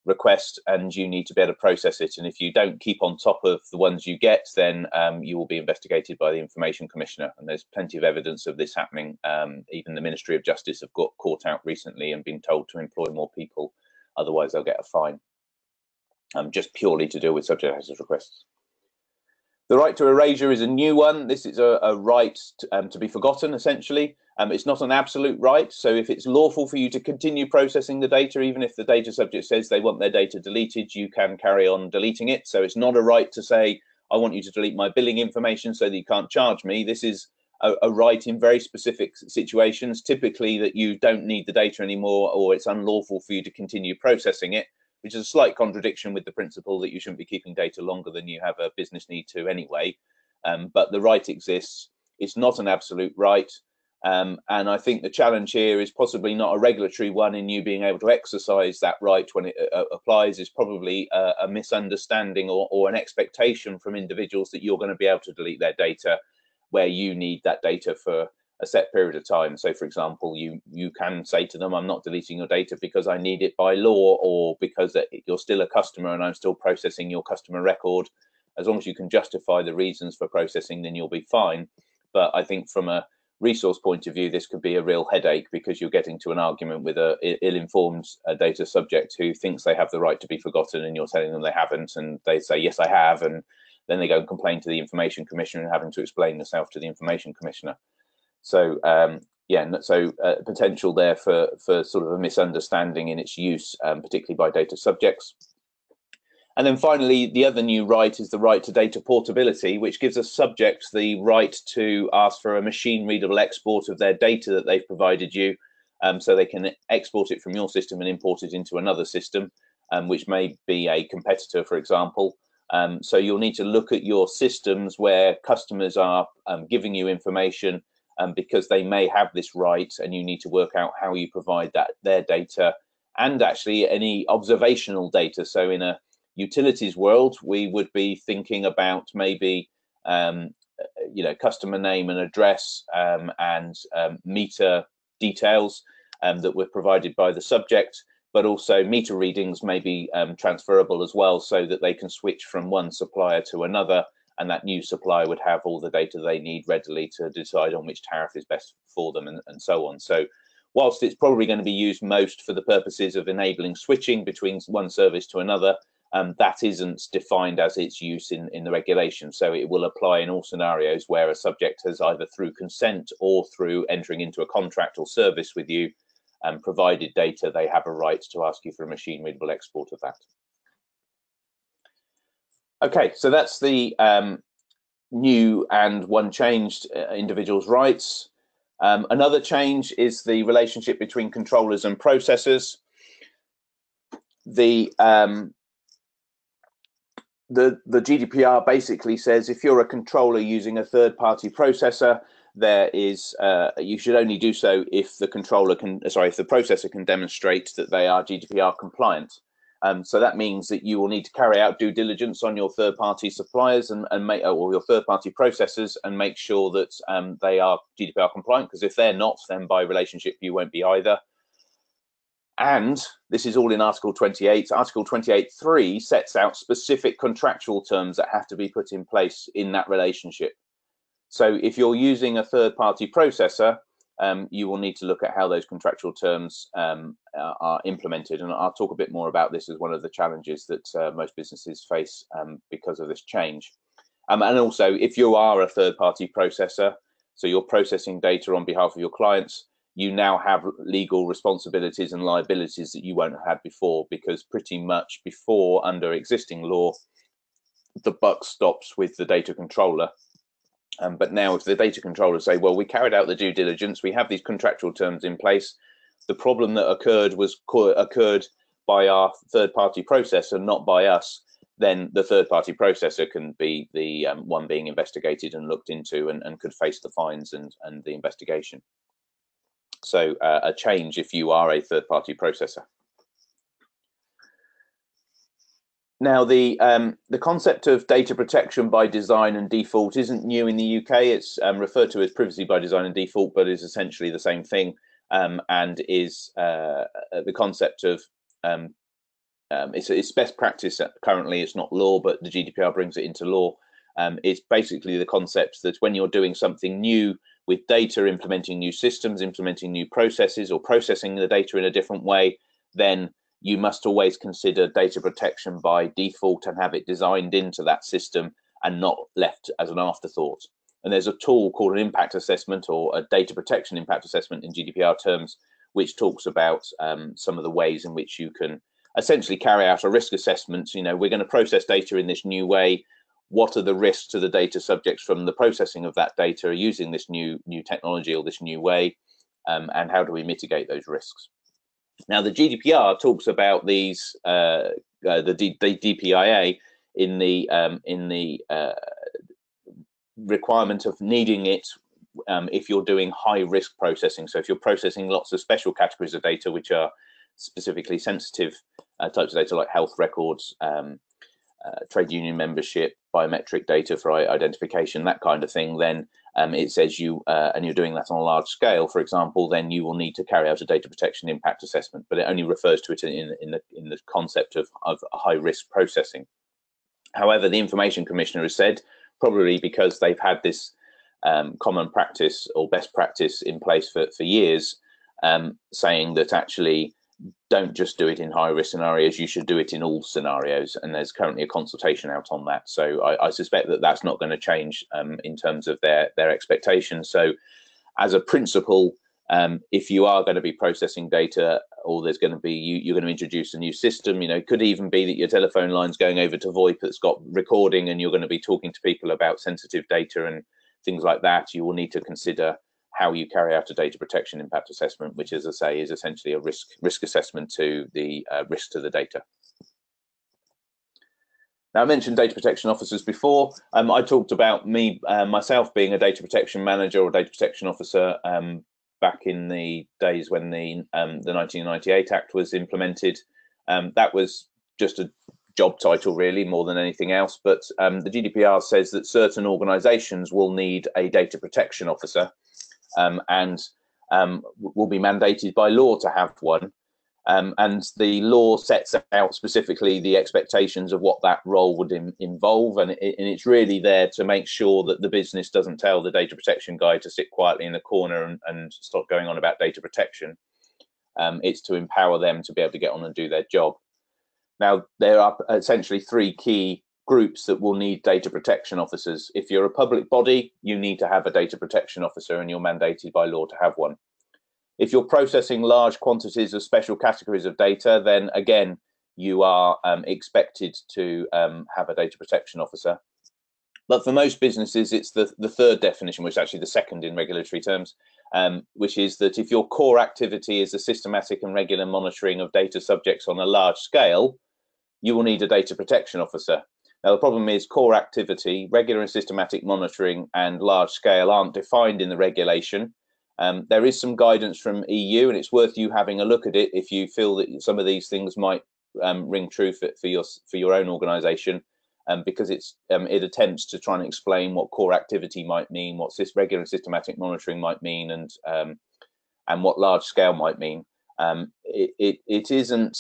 request, and you need to be able to process it. And if you don't keep on top of the ones you get, then you will be investigated by the Information Commissioner. And there's plenty of evidence of this happening. Even the Ministry of Justice have got caught out recently and been told to employ more people, otherwise they'll get a fine. Just purely to deal with subject access requests. The right to erasure is a new one. This is a right to be forgotten, essentially. It's not an absolute right. So if it's lawful for you to continue processing the data, even if the data subject says they want their data deleted, you can carry on deleting it. So it's not a right to say, I want you to delete my billing information so that you can't charge me. This is a right in very specific situations, typically that you don't need the data anymore, or it's unlawful for you to continue processing it, which is a slight contradiction with the principle that you shouldn't be keeping data longer than you have a business need to anyway. But the right exists. It's not an absolute right. And I think the challenge here is possibly not a regulatory one in you being able to exercise that right when it applies. Is probably a misunderstanding or an expectation from individuals that you're going to be able to delete their data where you need that data for a set period of time. So for example, you can say to them, I'm not deleting your data because I need it by law, or because you're still a customer and I'm still processing your customer record. As long as you can justify the reasons for processing, then you'll be fine. But I think from a resource point of view, this could be a real headache, because you're getting to an argument with a ill-informed data subject who thinks they have the right to be forgotten, and you're telling them they haven't, and they say, yes, I have, and then they go and complain to the Information Commissioner and having to explain themselves to the Information Commissioner. So yeah, so potential there for sort of a misunderstanding in its use, particularly by data subjects. And then finally, the other new right is the right to data portability, which gives a subject the right to ask for a machine readable export of their data that they've provided you, so they can export it from your system and import it into another system, which may be a competitor, for example. So you'll need to look at your systems where customers are giving you information because they may have this right, and you need to work out how you provide their data, and actually any observational data. So in a utilities world, we would be thinking about maybe customer name and address and meter details that were provided by the subject, but also meter readings may be transferable as well, so that they can switch from one supplier to another, and that new supplier would have all the data they need readily to decide on which tariff is best for them, and so on. So whilst it's probably going to be used most for the purposes of enabling switching between one service to another, that isn't defined as its use in the regulation. So it will apply in all scenarios where a subject has either through consent or through entering into a contract or service with you provided data. They have a right to ask you for a machine readable export of that. Okay, so that's the new and one changed individuals' rights. Another change is the relationship between controllers and processors. The GDPR basically says if you're a controller using a third-party processor, there is you should only do so if the processor can demonstrate that they are GDPR compliant. So that means that you will need to carry out due diligence on your third-party suppliers or your third-party processors, and make sure that they are GDPR compliant, because if they're not, then by relationship you won't be either. And this is all in Article 28. Article 28.3 sets out specific contractual terms that have to be put in place in that relationship. So if you're using a third-party processor, you will need to look at how those contractual terms are implemented. And I'll talk a bit more about this as one of the challenges that most businesses face because of this change. And also, if you are a third-party processor, so you're processing data on behalf of your clients, you now have legal responsibilities and liabilities that you won't have had before, because pretty much before, under existing law, the buck stops with the data controller. But now if the data controllers say, well, we carried out the due diligence, we have these contractual terms in place, the problem that occurred by our third-party processor, not by us, then the third-party processor can be the one being investigated and looked into, and could face the fines and the investigation. So a change if you are a third-party processor. Now, the concept of data protection by design and default isn't new in the UK. It's referred to as privacy by design and default, but is essentially the same thing, and is the concept of it's best practice currently. It's not law, but the GDPR brings it into law. It's basically the concept that when you're doing something new with data, implementing new systems, implementing new processes, or processing the data in a different way, then you must always consider data protection by default and have it designed into that system and not left as an afterthought. And there's a tool called an impact assessment, or a data protection impact assessment in GDPR terms, which talks about some of the ways in which you can essentially carry out a risk assessment. You know, we're going to process data in this new way. What are the risks to the data subjects from the processing of that data using this new technology or this new way, and how do we mitigate those risks? Now, the GDPR talks about these, the DPIA in the requirement of needing it if you're doing high risk processing. So if you're processing lots of special categories of data, which are specifically sensitive types of data, like health records, trade union membership, biometric data for identification, that kind of thing, then it says and you're doing that on a large scale, for example, then you will need to carry out a data protection impact assessment, but it only refers to it in the concept of high risk processing. However, the Information Commissioner has said, probably because they've had this common practice or best practice in place for years, saying that actually don't just do it in high risk scenarios, you should do it in all scenarios, and there's currently a consultation out on that. So I suspect that that's not going to change in terms of their expectations. So as a principle, If you are going to be processing data, or there's going to be you're going to introduce a new system, it could even be that your telephone line's going over to VoIP that's got recording, and you're going to be talking to people about sensitive data and things like that. You will need to consider how you carry out a data protection impact assessment, which, as I say, is essentially a risk assessment to the risk to the data. Now, I mentioned data protection officers before. I talked about myself being a data protection manager or data protection officer back in the days when the 1998 Act was implemented. That was just a job title, really, more than anything else. But the GDPR says that certain organisations will need a data protection officer, and will be mandated by law to have one. And the law sets out specifically the expectations of what that role would involve, and it's really there to make sure that the business doesn't tell the data protection guy to sit quietly in the corner and stop going on about data protection. It's to empower them to be able to get on and do their job. Now, there are essentially three key groups that will need data protection officers. If you're a public body, you need to have a data protection officer, and you're mandated by law to have one. If you're processing large quantities of special categories of data, then again, you are expected to have a data protection officer. But for most businesses, it's the third definition, which is actually the second in regulatory terms, which is that if your core activity is the systematic and regular monitoring of data subjects on a large scale, you will need a data protection officer. Now, the problem is core activity, regular and systematic monitoring, and large scale aren't defined in the regulation. There is some guidance from EU, and it's worth you having a look at it if you feel that some of these things might ring true for your own organisation, because it attempts to try and explain what core activity might mean, what regular and systematic monitoring might mean, and what large scale might mean. It isn't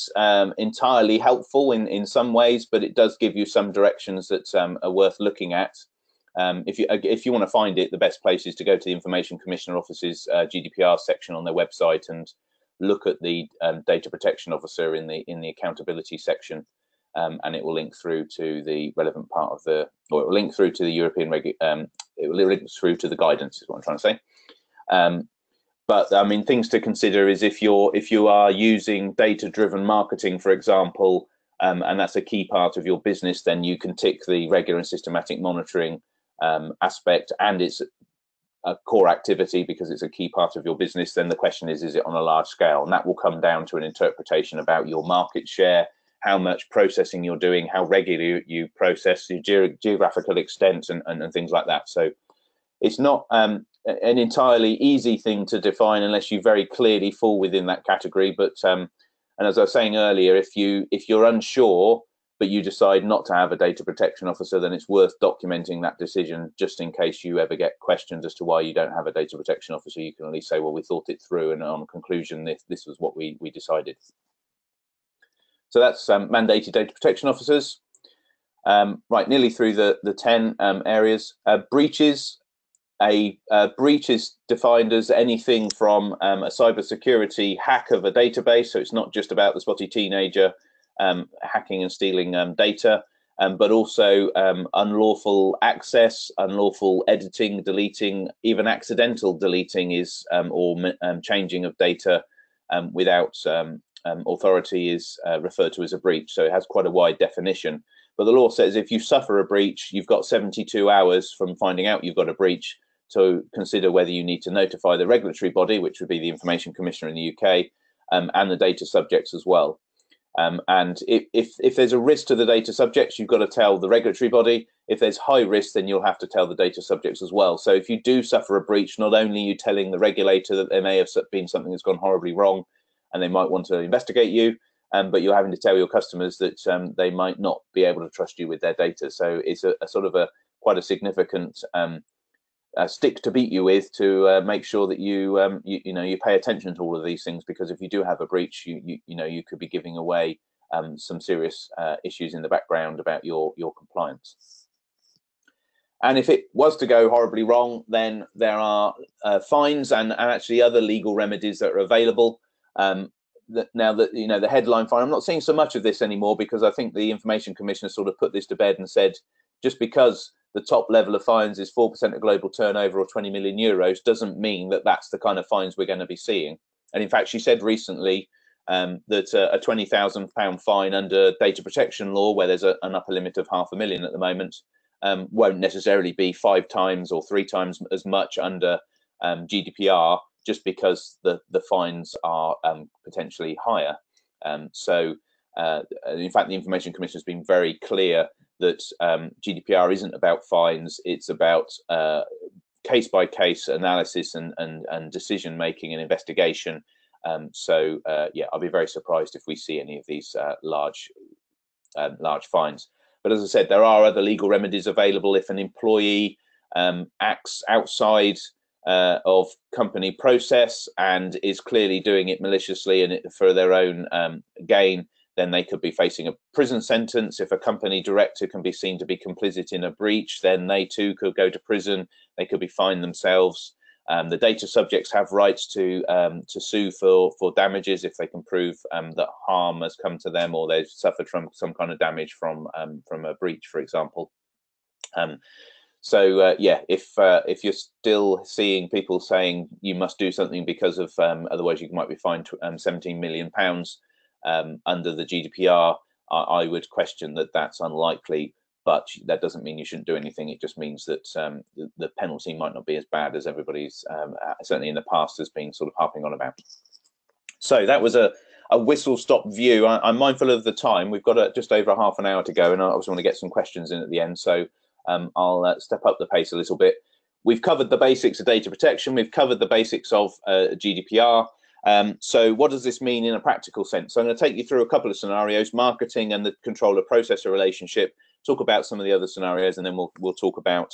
entirely helpful in some ways, but it does give you some directions that are worth looking at. If you want to find it, the best place is to go to the Information Commissioner Office's GDPR section on their website and look at the data protection officer in the accountability section, and it will link through to the relevant part of it will link through to the European it will link through to the guidance, is what I'm trying to say. But I mean, things to consider is if you are using data-driven marketing, for example, and that's a key part of your business, then you can tick the regular and systematic monitoring aspect, and it's a core activity because it's a key part of your business. Then the question is it on a large scale? And that will come down to an interpretation about your market share, how much processing you're doing, how regularly you process, your geographical extent, and things like that. So it's not an entirely easy thing to define unless you very clearly fall within that category. But and as I was saying earlier, if you're unsure but you decide not to have a data protection officer, then it's worth documenting that decision, just in case you ever get questions as to why you don't have a data protection officer. You can at least say, well, we thought it through, and on conclusion, this was what we decided. So that's mandated data protection officers. Right, nearly through the 10 areas. Breaches. A breach is defined as anything from a cybersecurity hack of a database, so it's not just about the spotty teenager hacking and stealing data, but also unlawful access, unlawful editing, deleting, even accidental deleting is or changing of data without authority is referred to as a breach. So it has quite a wide definition. But the law says if you suffer a breach, you've got 72 hours from finding out you've got a breach to consider whether you need to notify the regulatory body, which would be the Information Commissioner in the UK, and the data subjects as well. And if there's a risk to the data subjects, you've got to tell the regulatory body. If there's high risk, then you'll have to tell the data subjects as well. So if you do suffer a breach, not only are you telling the regulator that there may have been something that's gone horribly wrong and they might want to investigate you, but you're having to tell your customers that they might not be able to trust you with their data. So it's a sort of quite a significant stick to beat you with to make sure that you pay attention to all of these things, because if you do have a breach, you could be giving away some serious issues in the background about your compliance. And if it was to go horribly wrong, then there are fines and actually other legal remedies that are available. Now that the headline fine, I'm not seeing so much of this anymore, because I think the Information Commissioner sort of put this to bed and said, just because the top level of fines is 4% of global turnover or 20 million euros doesn't mean that that's the kind of fines we're going to be seeing. And in fact, she said recently that a £20,000 fine under data protection law, where there's an upper limit of £500,000 at the moment, won't necessarily be 5 times or 3 times as much under GDPR, just because the fines are potentially higher. So in fact, the Information Commission has been very clear that GDPR isn't about fines, it's about case-by-case analysis and decision-making and investigation. Yeah, I'll be very surprised if we see any of these large fines. But as I said, there are other legal remedies available if an employee acts outside of company process and is clearly doing it maliciously and for their own gain. Then they could be facing a prison sentence. If a company director can be seen to be complicit in a breach, then they too could go to prison. They could be fined themselves. The data subjects have rights to sue for damages if they can prove that harm has come to them or they've suffered from some kind of damage from a breach, for example. Yeah, if you're still seeing people saying you must do something because of otherwise you might be fined £17 million under the GDPR, I would question that that's unlikely, but that doesn't mean you shouldn't do anything. It just means that the penalty might not be as bad as everybody's certainly in the past has been sort of harping on about. So that was a whistle-stop view. I'm mindful of the time. We've got just over half an hour to go, and I also want to get some questions in at the end. So I'll step up the pace a little bit. We've covered the basics of data protection. We've covered the basics of GDPR. So what does this mean in a practical sense? So I'm going to take you through a couple of scenarios: marketing and the controller-processor relationship. Talk about some of the other scenarios, and then we'll talk about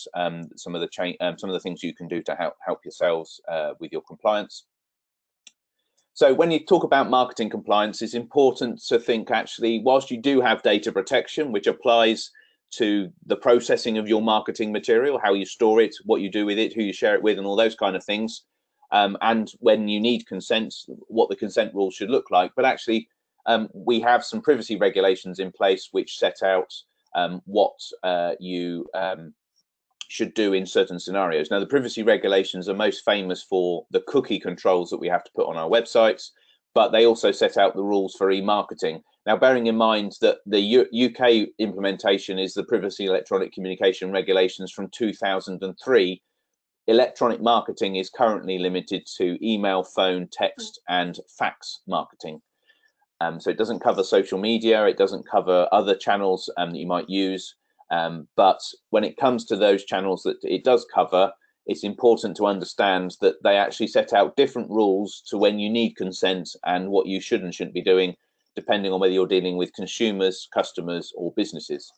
some of the things you can do to help yourselves with your compliance. So when you talk about marketing compliance, it's important to think actually, whilst you do have data protection, which applies to the processing of your marketing material, how you store it, what you do with it, who you share it with, and all those kind of things. And when you need consent, what the consent rules should look like. But actually, we have some privacy regulations in place which set out what you should do in certain scenarios. Now, the privacy regulations are most famous for the cookie controls that we have to put on our websites, but they also set out the rules for e-marketing. Now, bearing in mind that the UK implementation is the Privacy Electronic Communication Regulations from 2003, electronic marketing is currently limited to email, phone, text, and fax marketing. So it doesn't cover social media, it doesn't cover other channels that you might use. But when it comes to those channels that it does cover, it's important to understand that they actually set out different rules to when you need consent and what you should and shouldn't be doing, depending on whether you're dealing with consumers, customers, or businesses.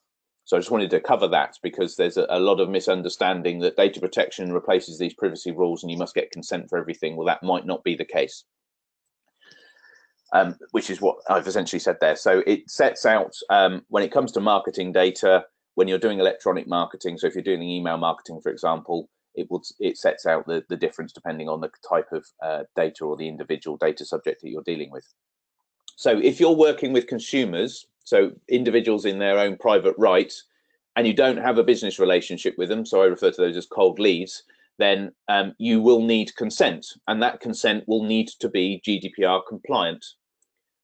So I just wanted to cover that because there's a lot of misunderstanding that data protection replaces these privacy rules and you must get consent for everything. Well, that might not be the case, which is what I've essentially said there. So it sets out when it comes to marketing data, when you're doing electronic marketing. So if you're doing email marketing, for example, it sets out the difference depending on the type of data or the individual data subject that you're dealing with. So if you're working with consumers, so individuals in their own private right, and you don't have a business relationship with them, so I refer to those as cold leads, then you will need consent, and that consent will need to be GDPR compliant.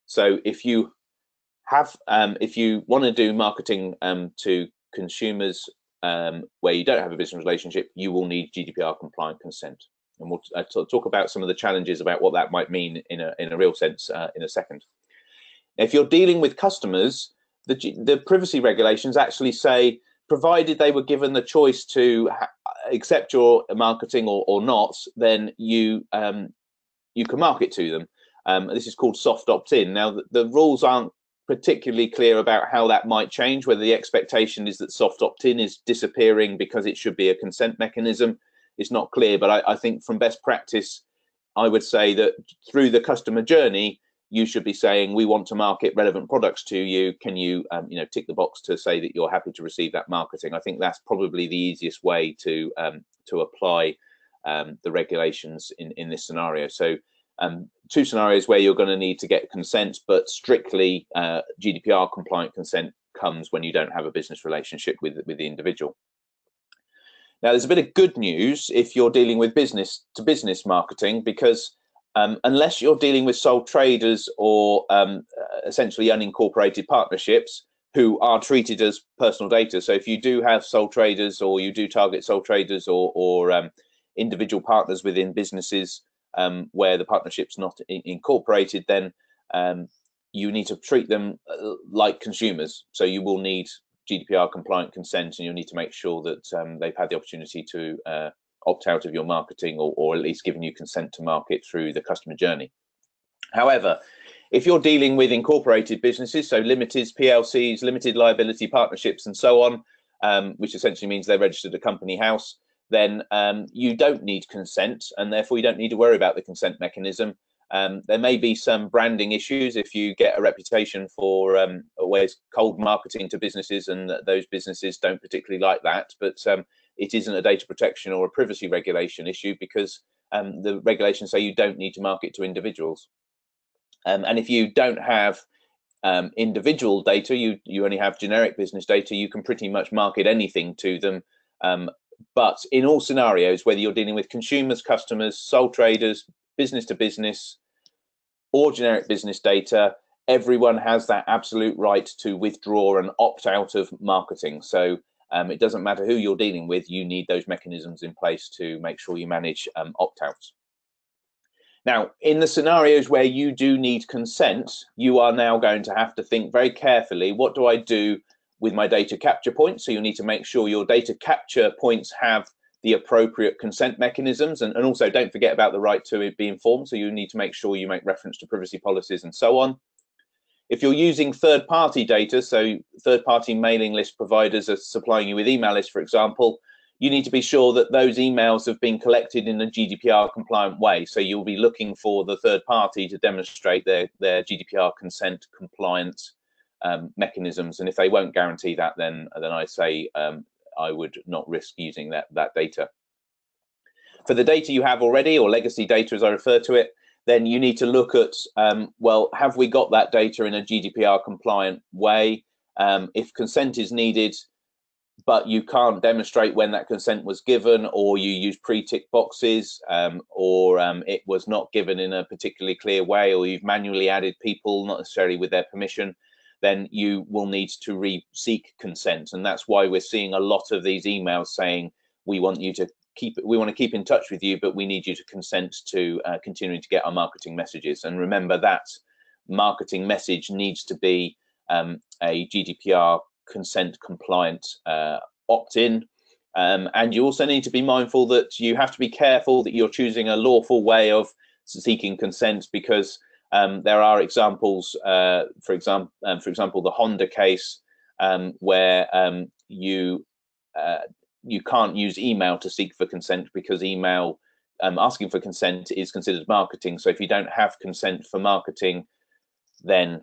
So if you want to do marketing to consumers where you don't have a business relationship, you will need GDPR compliant consent. And we'll talk about some of the challenges about what that might mean in a real sense in a second. If you're dealing with customers, the privacy regulations actually say, provided they were given the choice to accept your marketing or not, then you can market to them. This is called soft opt-in. Now, the rules aren't particularly clear about how that might change, whether the expectation is that soft opt-in is disappearing because it should be a consent mechanism. It's not clear, but I think from best practice, I would say that through the customer journey, you should be saying, we want to market relevant products to you. Can you, tick the box to say that you're happy to receive that marketing? I think that's probably the easiest way to apply the regulations in this scenario. So two scenarios where you're going to need to get consent, but strictly GDPR compliant consent comes when you don't have a business relationship with the individual. Now, there's a bit of good news if you're dealing with business to business marketing, because unless you're dealing with sole traders or essentially unincorporated partnerships who are treated as personal data. So if you do have sole traders, or you do target sole traders, or individual partners within businesses where the partnership's not incorporated, then you need to treat them like consumers. So you will need GDPR compliant consent, and you'll need to make sure that they've had the opportunity to opt out of your marketing, or at least given you consent to market through the customer journey. However, if you're dealing with incorporated businesses, so limiteds, PLCs, limited liability partnerships, and so on, which essentially means they're registered a company house, then you don't need consent, and therefore you don't need to worry about the consent mechanism. There may be some branding issues if you get a reputation for always cold marketing to businesses, and those businesses don't particularly like that, but it isn't a data protection or a privacy regulation issue, because the regulations say you don't need to market to individuals. And if you don't have individual data, you only have generic business data, you can pretty much market anything to them. But in all scenarios, whether you're dealing with consumers, customers, sole traders, business to business, or generic business data, everyone has that absolute right to withdraw and opt out of marketing. So it doesn't matter who you're dealing with, you need those mechanisms in place to make sure you manage opt-outs. Now, in the scenarios where you do need consent, you are now going to have to think very carefully, what do I do with my data capture points? So you need to make sure your data capture points have the appropriate consent mechanisms, and also don't forget about the right to be informed. So you need to make sure you make reference to privacy policies and so on. If you're using third-party data, so third-party mailing list providers are supplying you with email lists, for example, you need to be sure that those emails have been collected in a GDPR compliant way. So you'll be looking for the third party to demonstrate their GDPR consent compliant mechanisms. And if they won't guarantee that, then I say I would not risk using that data. For the data you have already, or legacy data as I refer to it, then you need to look at, well, have we got that data in a GDPR compliant way? If consent is needed, but you can't demonstrate when that consent was given, or you use pre-tick boxes, or it was not given in a particularly clear way, or you've manually added people, not necessarily with their permission, then you will need to re-seek consent. And that's why we're seeing a lot of these emails saying, we want to keep in touch with you, but we need you to consent to continuing to get our marketing messages. And remember, that marketing message needs to be a GDPR consent compliant opt-in, and you also need to be mindful that you have to be careful that you're choosing a lawful way of seeking consent, because there are examples, for example the Honda case, where you can't use email to seek for consent, because email asking for consent is considered marketing. So if you don't have consent for marketing, then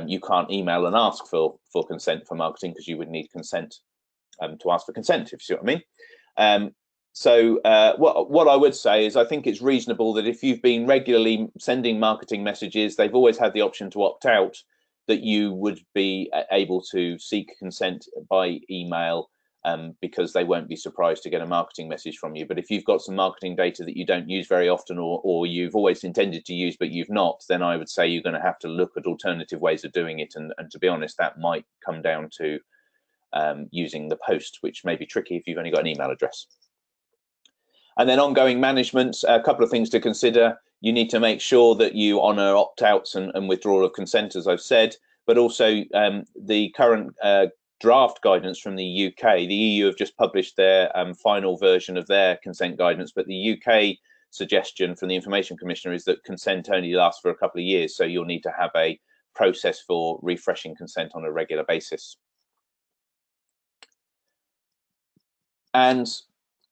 you can't email and ask for consent for marketing, because you would need consent to ask for consent, if you see what I mean. So what I would say is, I think it's reasonable that if you've been regularly sending marketing messages, they've always had the option to opt out, that you would be able to seek consent by email, because they won't be surprised to get a marketing message from you. But if you've got some marketing data that you don't use very often, or you've always intended to use but you've not, then I would say you're going to have to look at alternative ways of doing it. And to be honest, that might come down to using the post, which may be tricky if you've only got an email address. And then ongoing management, a couple of things to consider. You need to make sure that you honour opt-outs and withdrawal of consent, as I've said, but also the current draft guidance from the UK. The EU have just published their final version of their consent guidance, but the UK suggestion from the Information Commissioner is that consent only lasts for a couple of years, so you'll need to have a process for refreshing consent on a regular basis. And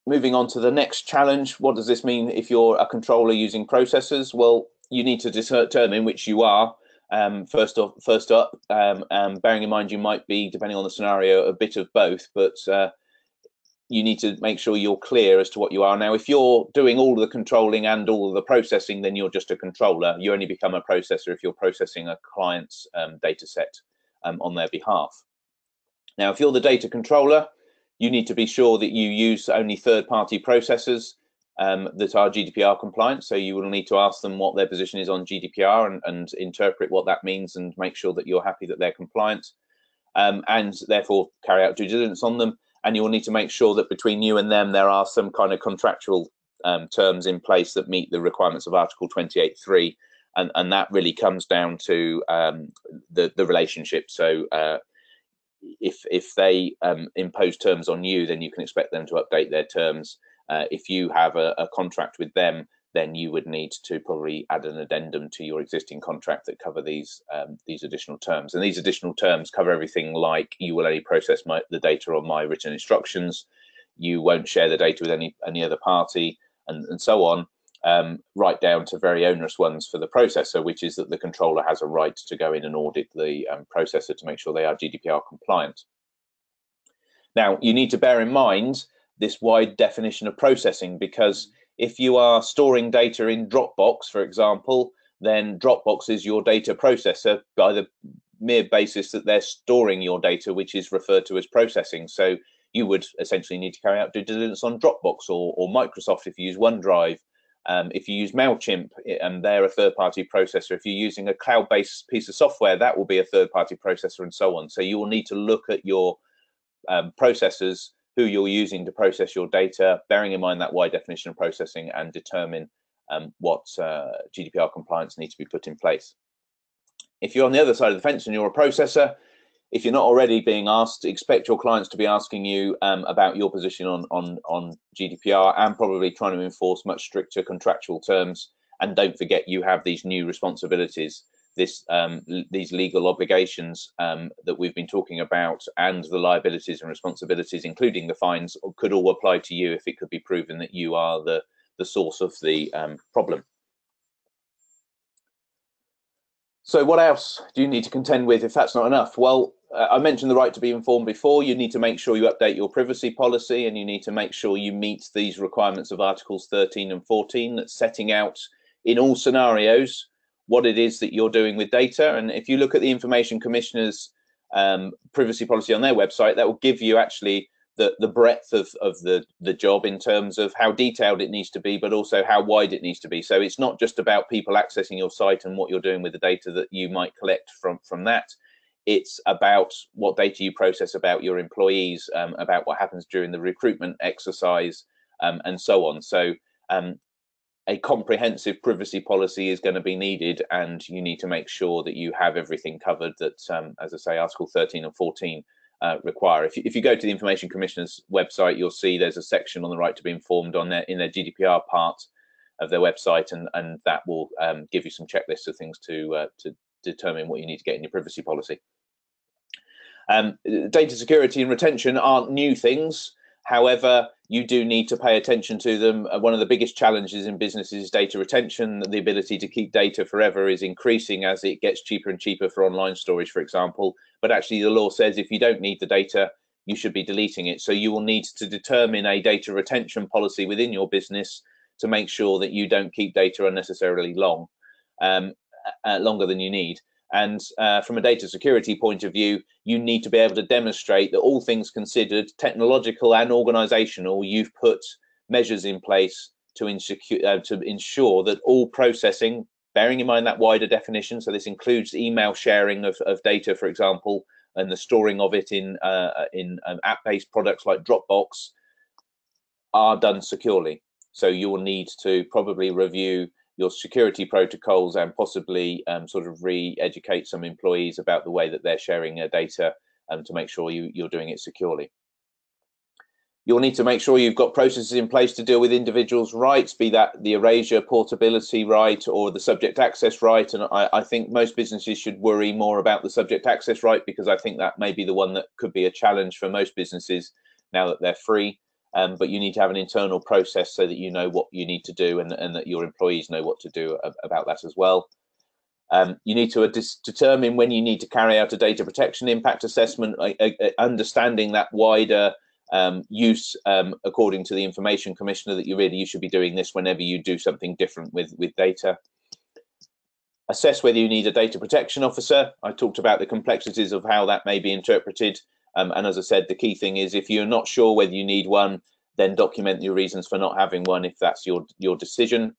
moving on to the next challenge, what does this mean if you're a controller using processors? Well, you need to determine which you are. First up, bearing in mind you might be, depending on the scenario, a bit of both, but you need to make sure you're clear as to what you are. Now, if you're doing all the controlling and all of the processing, then you're just a controller. You only become a processor if you're processing a client's data set on their behalf. Now, if you're the data controller, You need to be sure that you use only third-party processors that are GDPR compliant. So you will need to ask them what their position is on GDPR and interpret what that means and make sure that you're happy that they're compliant, and therefore carry out due diligence on them. And you will need to make sure that between you and them there are some kind of contractual terms in place that meet the requirements of Article 28.3, and that really comes down to the relationship. So if they impose terms on you, then you can expect them to update their terms. If you have a contract with them, then you would need to probably add an addendum to your existing contract that cover these additional terms. And these additional terms cover everything like you will only process the data on my written instructions, you won't share the data with any other party, and so on, right down to very onerous ones for the processor, which is that the controller has a right to go in and audit the processor to make sure they are GDPR compliant. Now, you need to bear in mind this wide definition of processing, because if you are storing data in Dropbox, for example, then Dropbox is your data processor by the mere basis that they're storing your data, which is referred to as processing. So you would essentially need to carry out due diligence on Dropbox or Microsoft if you use OneDrive. If you use MailChimp, and they're a third-party processor. If you're using a cloud-based piece of software, that will be a third-party processor, and so on. So you will need to look at your processors, who you're using to process your data, bearing in mind that wide definition of processing, and determine what GDPR compliance needs to be put in place. If you're on the other side of the fence and you're a processor, if you're not already being asked, expect your clients to be asking you about your position on GDPR, and probably trying to enforce much stricter contractual terms. And don't forget, you have these new responsibilities, these legal obligations that we've been talking about, and the liabilities and responsibilities, including the fines, could all apply to you if it could be proven that you are the source of the problem. So what else do you need to contend with if that's not enough? Well, I mentioned the right to be informed before. You need to make sure you update your privacy policy, and you need to make sure you meet these requirements of Articles 13 and 14, that's setting out in all scenarios what it is that you're doing with data. And if you look at the Information Commissioner's privacy policy on their website, that will give you actually the breadth of the job in terms of how detailed it needs to be, but also how wide it needs to be. So it's not just about people accessing your site and what you're doing with the data that you might collect from that. It's about what data you process about your employees, about what happens during the recruitment exercise, and so on. So a comprehensive privacy policy is going to be needed, and you need to make sure that you have everything covered that, as I say, Article 13 and 14 require. If you go to the Information Commissioner's website, you'll see there's a section on the right to be informed in their GDPR part of their website, and that will give you some checklists of things to determine what you need to get in your privacy policy. Data security and retention aren't new things. However, you do need to pay attention to them. One of the biggest challenges in businesses is data retention. The ability to keep data forever is increasing as it gets cheaper and cheaper for online storage, for example. But actually, the law says if you don't need the data, you should be deleting it. So you will need to determine a data retention policy within your business to make sure that you don't keep data unnecessarily long, longer than you need. And from a data security point of view, you need to be able to demonstrate that all things considered, technological and organizational, you've put measures in place to ensure that all processing, bearing in mind that wider definition, so this includes email sharing of data, for example, and the storing of it in app-based products like Dropbox, are done securely. So you will need to probably review your security protocols and possibly sort of re-educate some employees about the way that they're sharing their data, to make sure you're doing it securely. You'll need to make sure you've got processes in place to deal with individuals' rights, be that the erasure portability right or the subject access right. And I think most businesses should worry more about the subject access right, because I think that may be the one that could be a challenge for most businesses now that they're free. But you need to have an internal process so that you know what you need to do, and that your employees know what to do about that as well. You need to determine when you need to carry out a data protection impact assessment, understanding that wider use according to the Information Commissioner, that you should be doing this whenever you do something different with data. Assess whether you need a data protection officer. I talked about the complexities of how that may be interpreted. And as I said, the key thing is if you're not sure whether you need one, then document your reasons for not having one if that's your decision.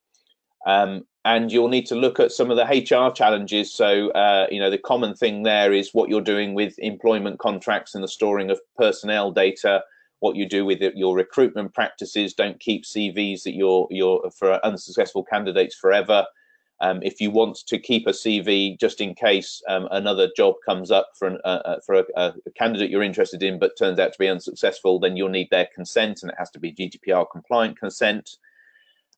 And you'll need to look at some of the HR challenges. So, the common thing there is what you're doing with employment contracts and the storing of personnel data, what you do with your recruitment practices. Don't keep CVs that you're for unsuccessful candidates forever. If you want to keep a CV just in case another job comes up for a candidate you're interested in but turns out to be unsuccessful, then you'll need their consent, and it has to be GDPR compliant consent.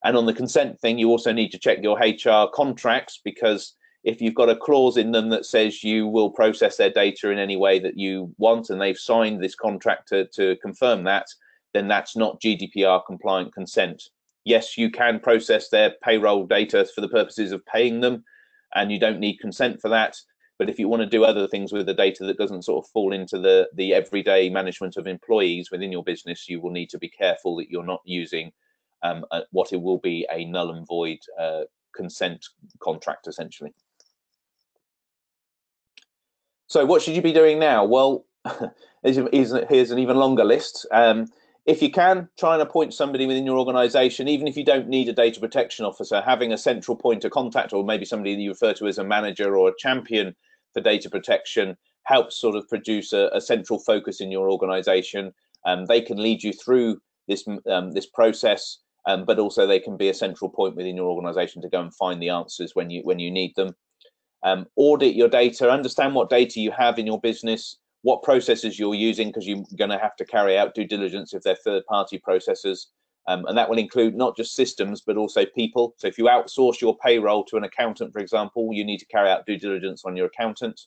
And on the consent thing, you also need to check your HR contracts, because if you've got a clause in them that says you will process their data in any way that you want, and they've signed this contract to confirm that, then that's not GDPR compliant consent. Yes, you can process their payroll data for the purposes of paying them, and you don't need consent for that. But if you want to do other things with the data that doesn't sort of fall into the everyday management of employees within your business, you will need to be careful that you're not using what it will be a null and void consent contract, essentially. So what should you be doing now? Well, here's an even longer list. If you can, try and appoint somebody within your organization, even if you don't need a data protection officer. Having a central point of contact, or maybe somebody that you refer to as a manager or a champion for data protection, helps sort of produce a central focus in your organization. They can lead you through this process, but also they can be a central point within your organization to go and find the answers when you need them. Audit your data, understand what data you have in your business, what processes you're using, because you're going to have to carry out due diligence if they're third-party processes. And that will include not just systems, but also people. So if you outsource your payroll to an accountant, for example, you need to carry out due diligence on your accountant.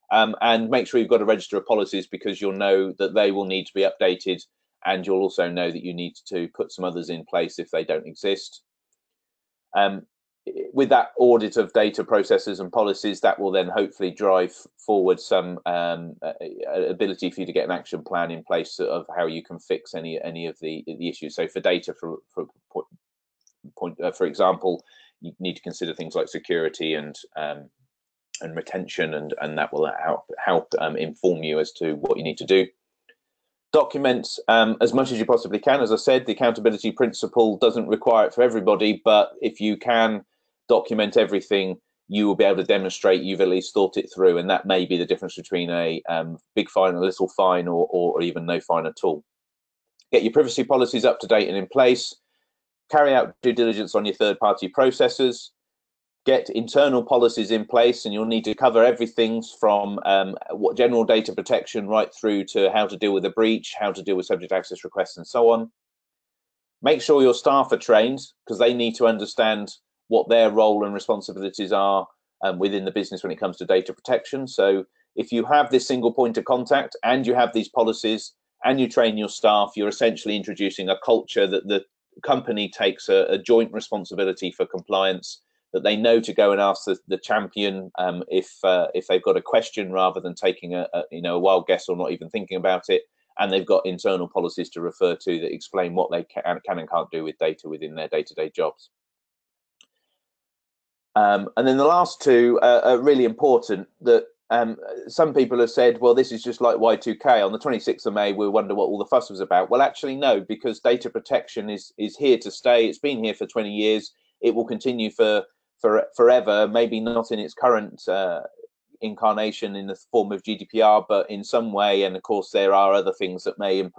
And make sure you've got a register of policies, because you'll know that they will need to be updated, and you'll also know that you need to put some others in place if they don't exist. With that audit of data processes and policies, that will then hopefully drive forward some ability for you to get an action plan in place of how you can fix any of the issues. So for data, for example, you need to consider things like security and retention, and that will help inform you as to what you need to do. Document as much as you possibly can. As I said, the accountability principle doesn't require it for everybody, but if you can document everything, you will be able to demonstrate you've at least thought it through, and that may be the difference between a big fine, a little fine, or even no fine at all. Get your privacy policies up to date and in place. Carry out due diligence on your third-party processes. Get internal policies in place, and you'll need to cover everything from what general data protection right through to how to deal with a breach, how to deal with subject access requests, and so on. Make sure your staff are trained, because they need to understand what their role and responsibilities are within the business when it comes to data protection. So if you have this single point of contact and you have these policies and you train your staff, you're essentially introducing a culture that the company takes a joint responsibility for compliance, that they know to go and ask the champion if they've got a question, rather than taking a wild guess or not even thinking about it. And they've got internal policies to refer to that explain what they can and can't do with data within their day-to-day jobs. And then the last two are really important, that some people have said, well, this is just like Y2K. On the 26th of May, we'll wonder what all the fuss was about. Well, actually, no, because data protection is here to stay. It's been here for 20 years. It will continue for forever, maybe not in its current incarnation in the form of GDPR, but in some way. And of course, there are other things that may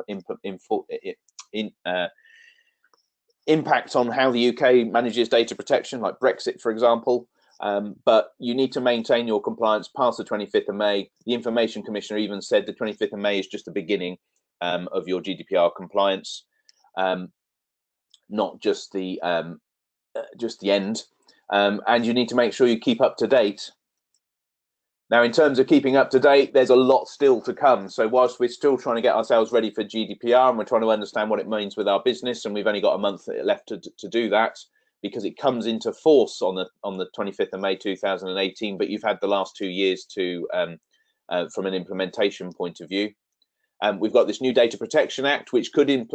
impact on how the UK manages data protection, like Brexit, for example. But you need to maintain your compliance past the 25th of May. The Information Commissioner even said the 25th of May is just the beginning of your GDPR compliance, not just the end. And you need to make sure you keep up to date. Now, in terms of keeping up to date, there's a lot still to come. So whilst we're still trying to get ourselves ready for GDPR, and we're trying to understand what it means with our business, and we've only got a month left to do that, because it comes into force on the 25th of May 2018, but you've had the last 2 years to from an implementation point of view. We've got this new Data Protection Act, which could in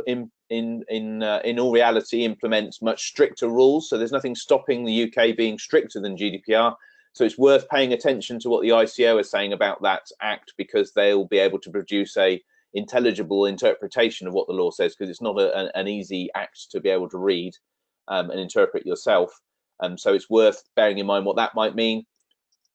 all reality implement much stricter rules. So there's nothing stopping the UK being stricter than GDPR. So it's worth paying attention to what the ICO is saying about that act, because they'll be able to produce a intelligible interpretation of what the law says, because it's not an easy act to be able to read and interpret yourself. So it's worth bearing in mind what that might mean.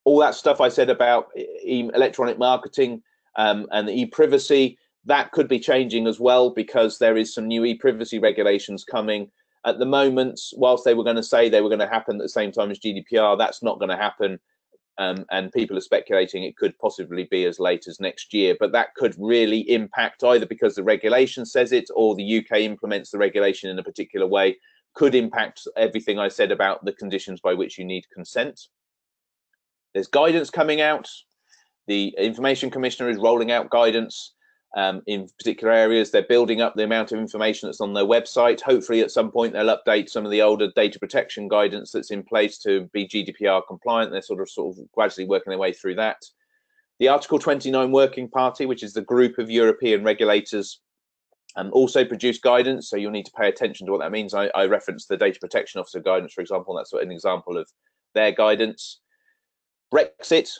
All that stuff I said about electronic marketing and the e-privacy, that could be changing as well, because there is some new e-privacy regulations coming. At the moment, whilst they were going to say they were going to happen at the same time as GDPR, that's not going to happen. And people are speculating it could possibly be as late as next year. But that could really impact, either because the regulation says it or the UK implements the regulation in a particular way, could impact everything I said about the conditions by which you need consent. There's guidance coming out. The Information Commissioner is rolling out guidance in particular areas. They're building up the amount of information that's on their website. Hopefully at some point they'll update some of the older data protection guidance that's in place to be GDPR compliant. They're sort of gradually working their way through that. The Article 29 Working Party, which is the group of European regulators, also produced guidance, so you'll need to pay attention to what that means. I referenced the Data Protection Officer guidance, for example. That's an example of their guidance. Brexit.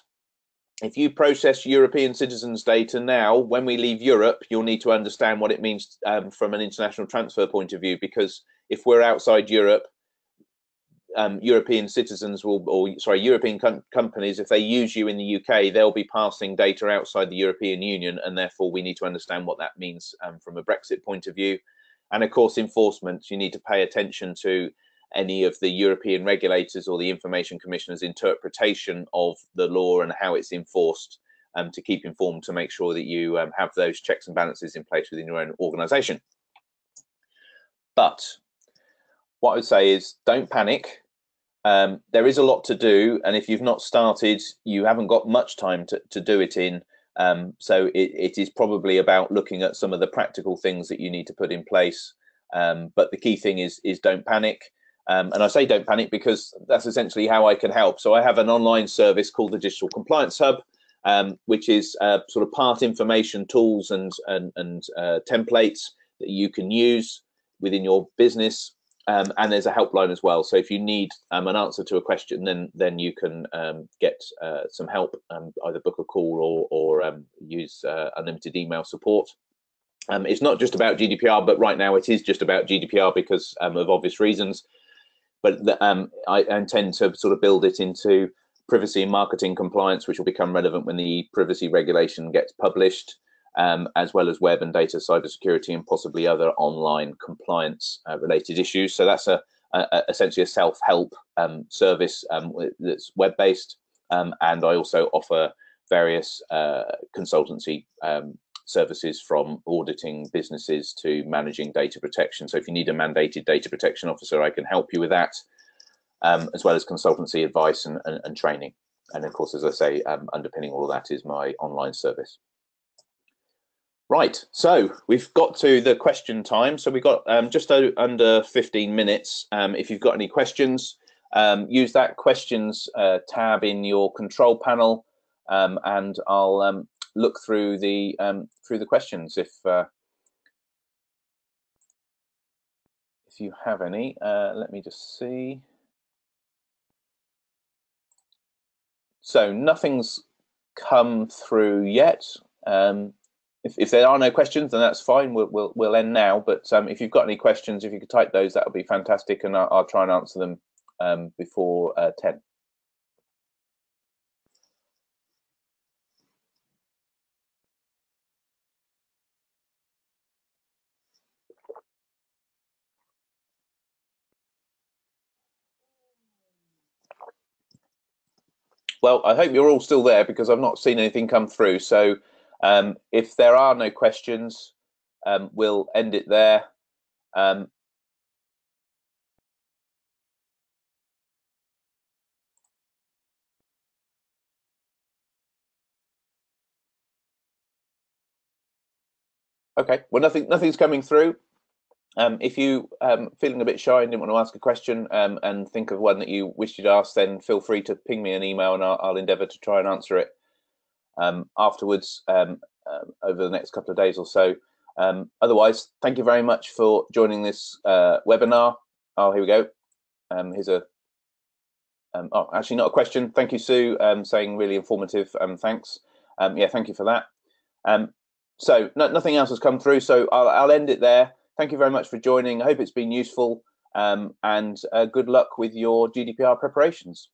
If you process European citizens' data now, when we leave Europe, you'll need to understand what it means from an international transfer point of view, because if we're outside Europe, European citizens will, or sorry, European companies, if they use you in the UK, they'll be passing data outside the European Union, and therefore we need to understand what that means from a Brexit point of view. And of course, enforcement, you need to pay attention to any of the European regulators or the Information Commissioner's interpretation of the law and how it's enforced, to keep informed, to make sure that you have those checks and balances in place within your own organisation. But what I would say is, don't panic. There is a lot to do, and if you've not started, you haven't got much time to do it in. So it is probably about looking at some of the practical things that you need to put in place. But the key thing is don't panic. And I say don't panic because that's essentially how I can help. So I have an online service called the Digital Compliance Hub, which is sort of part information, tools and templates that you can use within your business. And there's a helpline as well. So if you need an answer to a question, then you can get some help, either book a call or use unlimited email support. It's not just about GDPR, but right now it is just about GDPR because of obvious reasons. But I intend to sort of build it into privacy and marketing compliance, which will become relevant when the privacy regulation gets published, as well as web and data cybersecurity and possibly other online compliance related issues. So that's essentially a self-help service that's web-based. And I also offer various consultancy services, from auditing businesses to managing data protection. So if you need a mandated data protection officer, I can help you with that, as well as consultancy advice and training. And of course, as I say, underpinning all of that is my online service. Right, so we've got to the question time. So we've got just under 15 minutes. If you've got any questions, use that questions tab in your control panel, and I'll look through the questions if you have any. Let me just see. So nothing's come through yet. If there are no questions, then that's fine. We'll end now. But if you've got any questions, if you could type those, that would be fantastic, and I'll try and answer them before 10. Well, I hope you're all still there, because I've not seen anything come through. So if there are no questions, we'll end it there. Okay, well, nothing's coming through. If you feeling a bit shy and didn't want to ask a question, and think of one that you wish you'd ask, then feel free to ping me an email, and I'll endeavour to try and answer it afterwards, over the next couple of days or so. Otherwise, thank you very much for joining this webinar. Oh, here we go. Here's a Oh, actually, not a question. Thank you, Sue, saying really informative. Thanks. Yeah, thank you for that. So nothing else has come through, so I'll end it there. Thank you very much for joining. I hope it's been useful, and good luck with your GDPR preparations.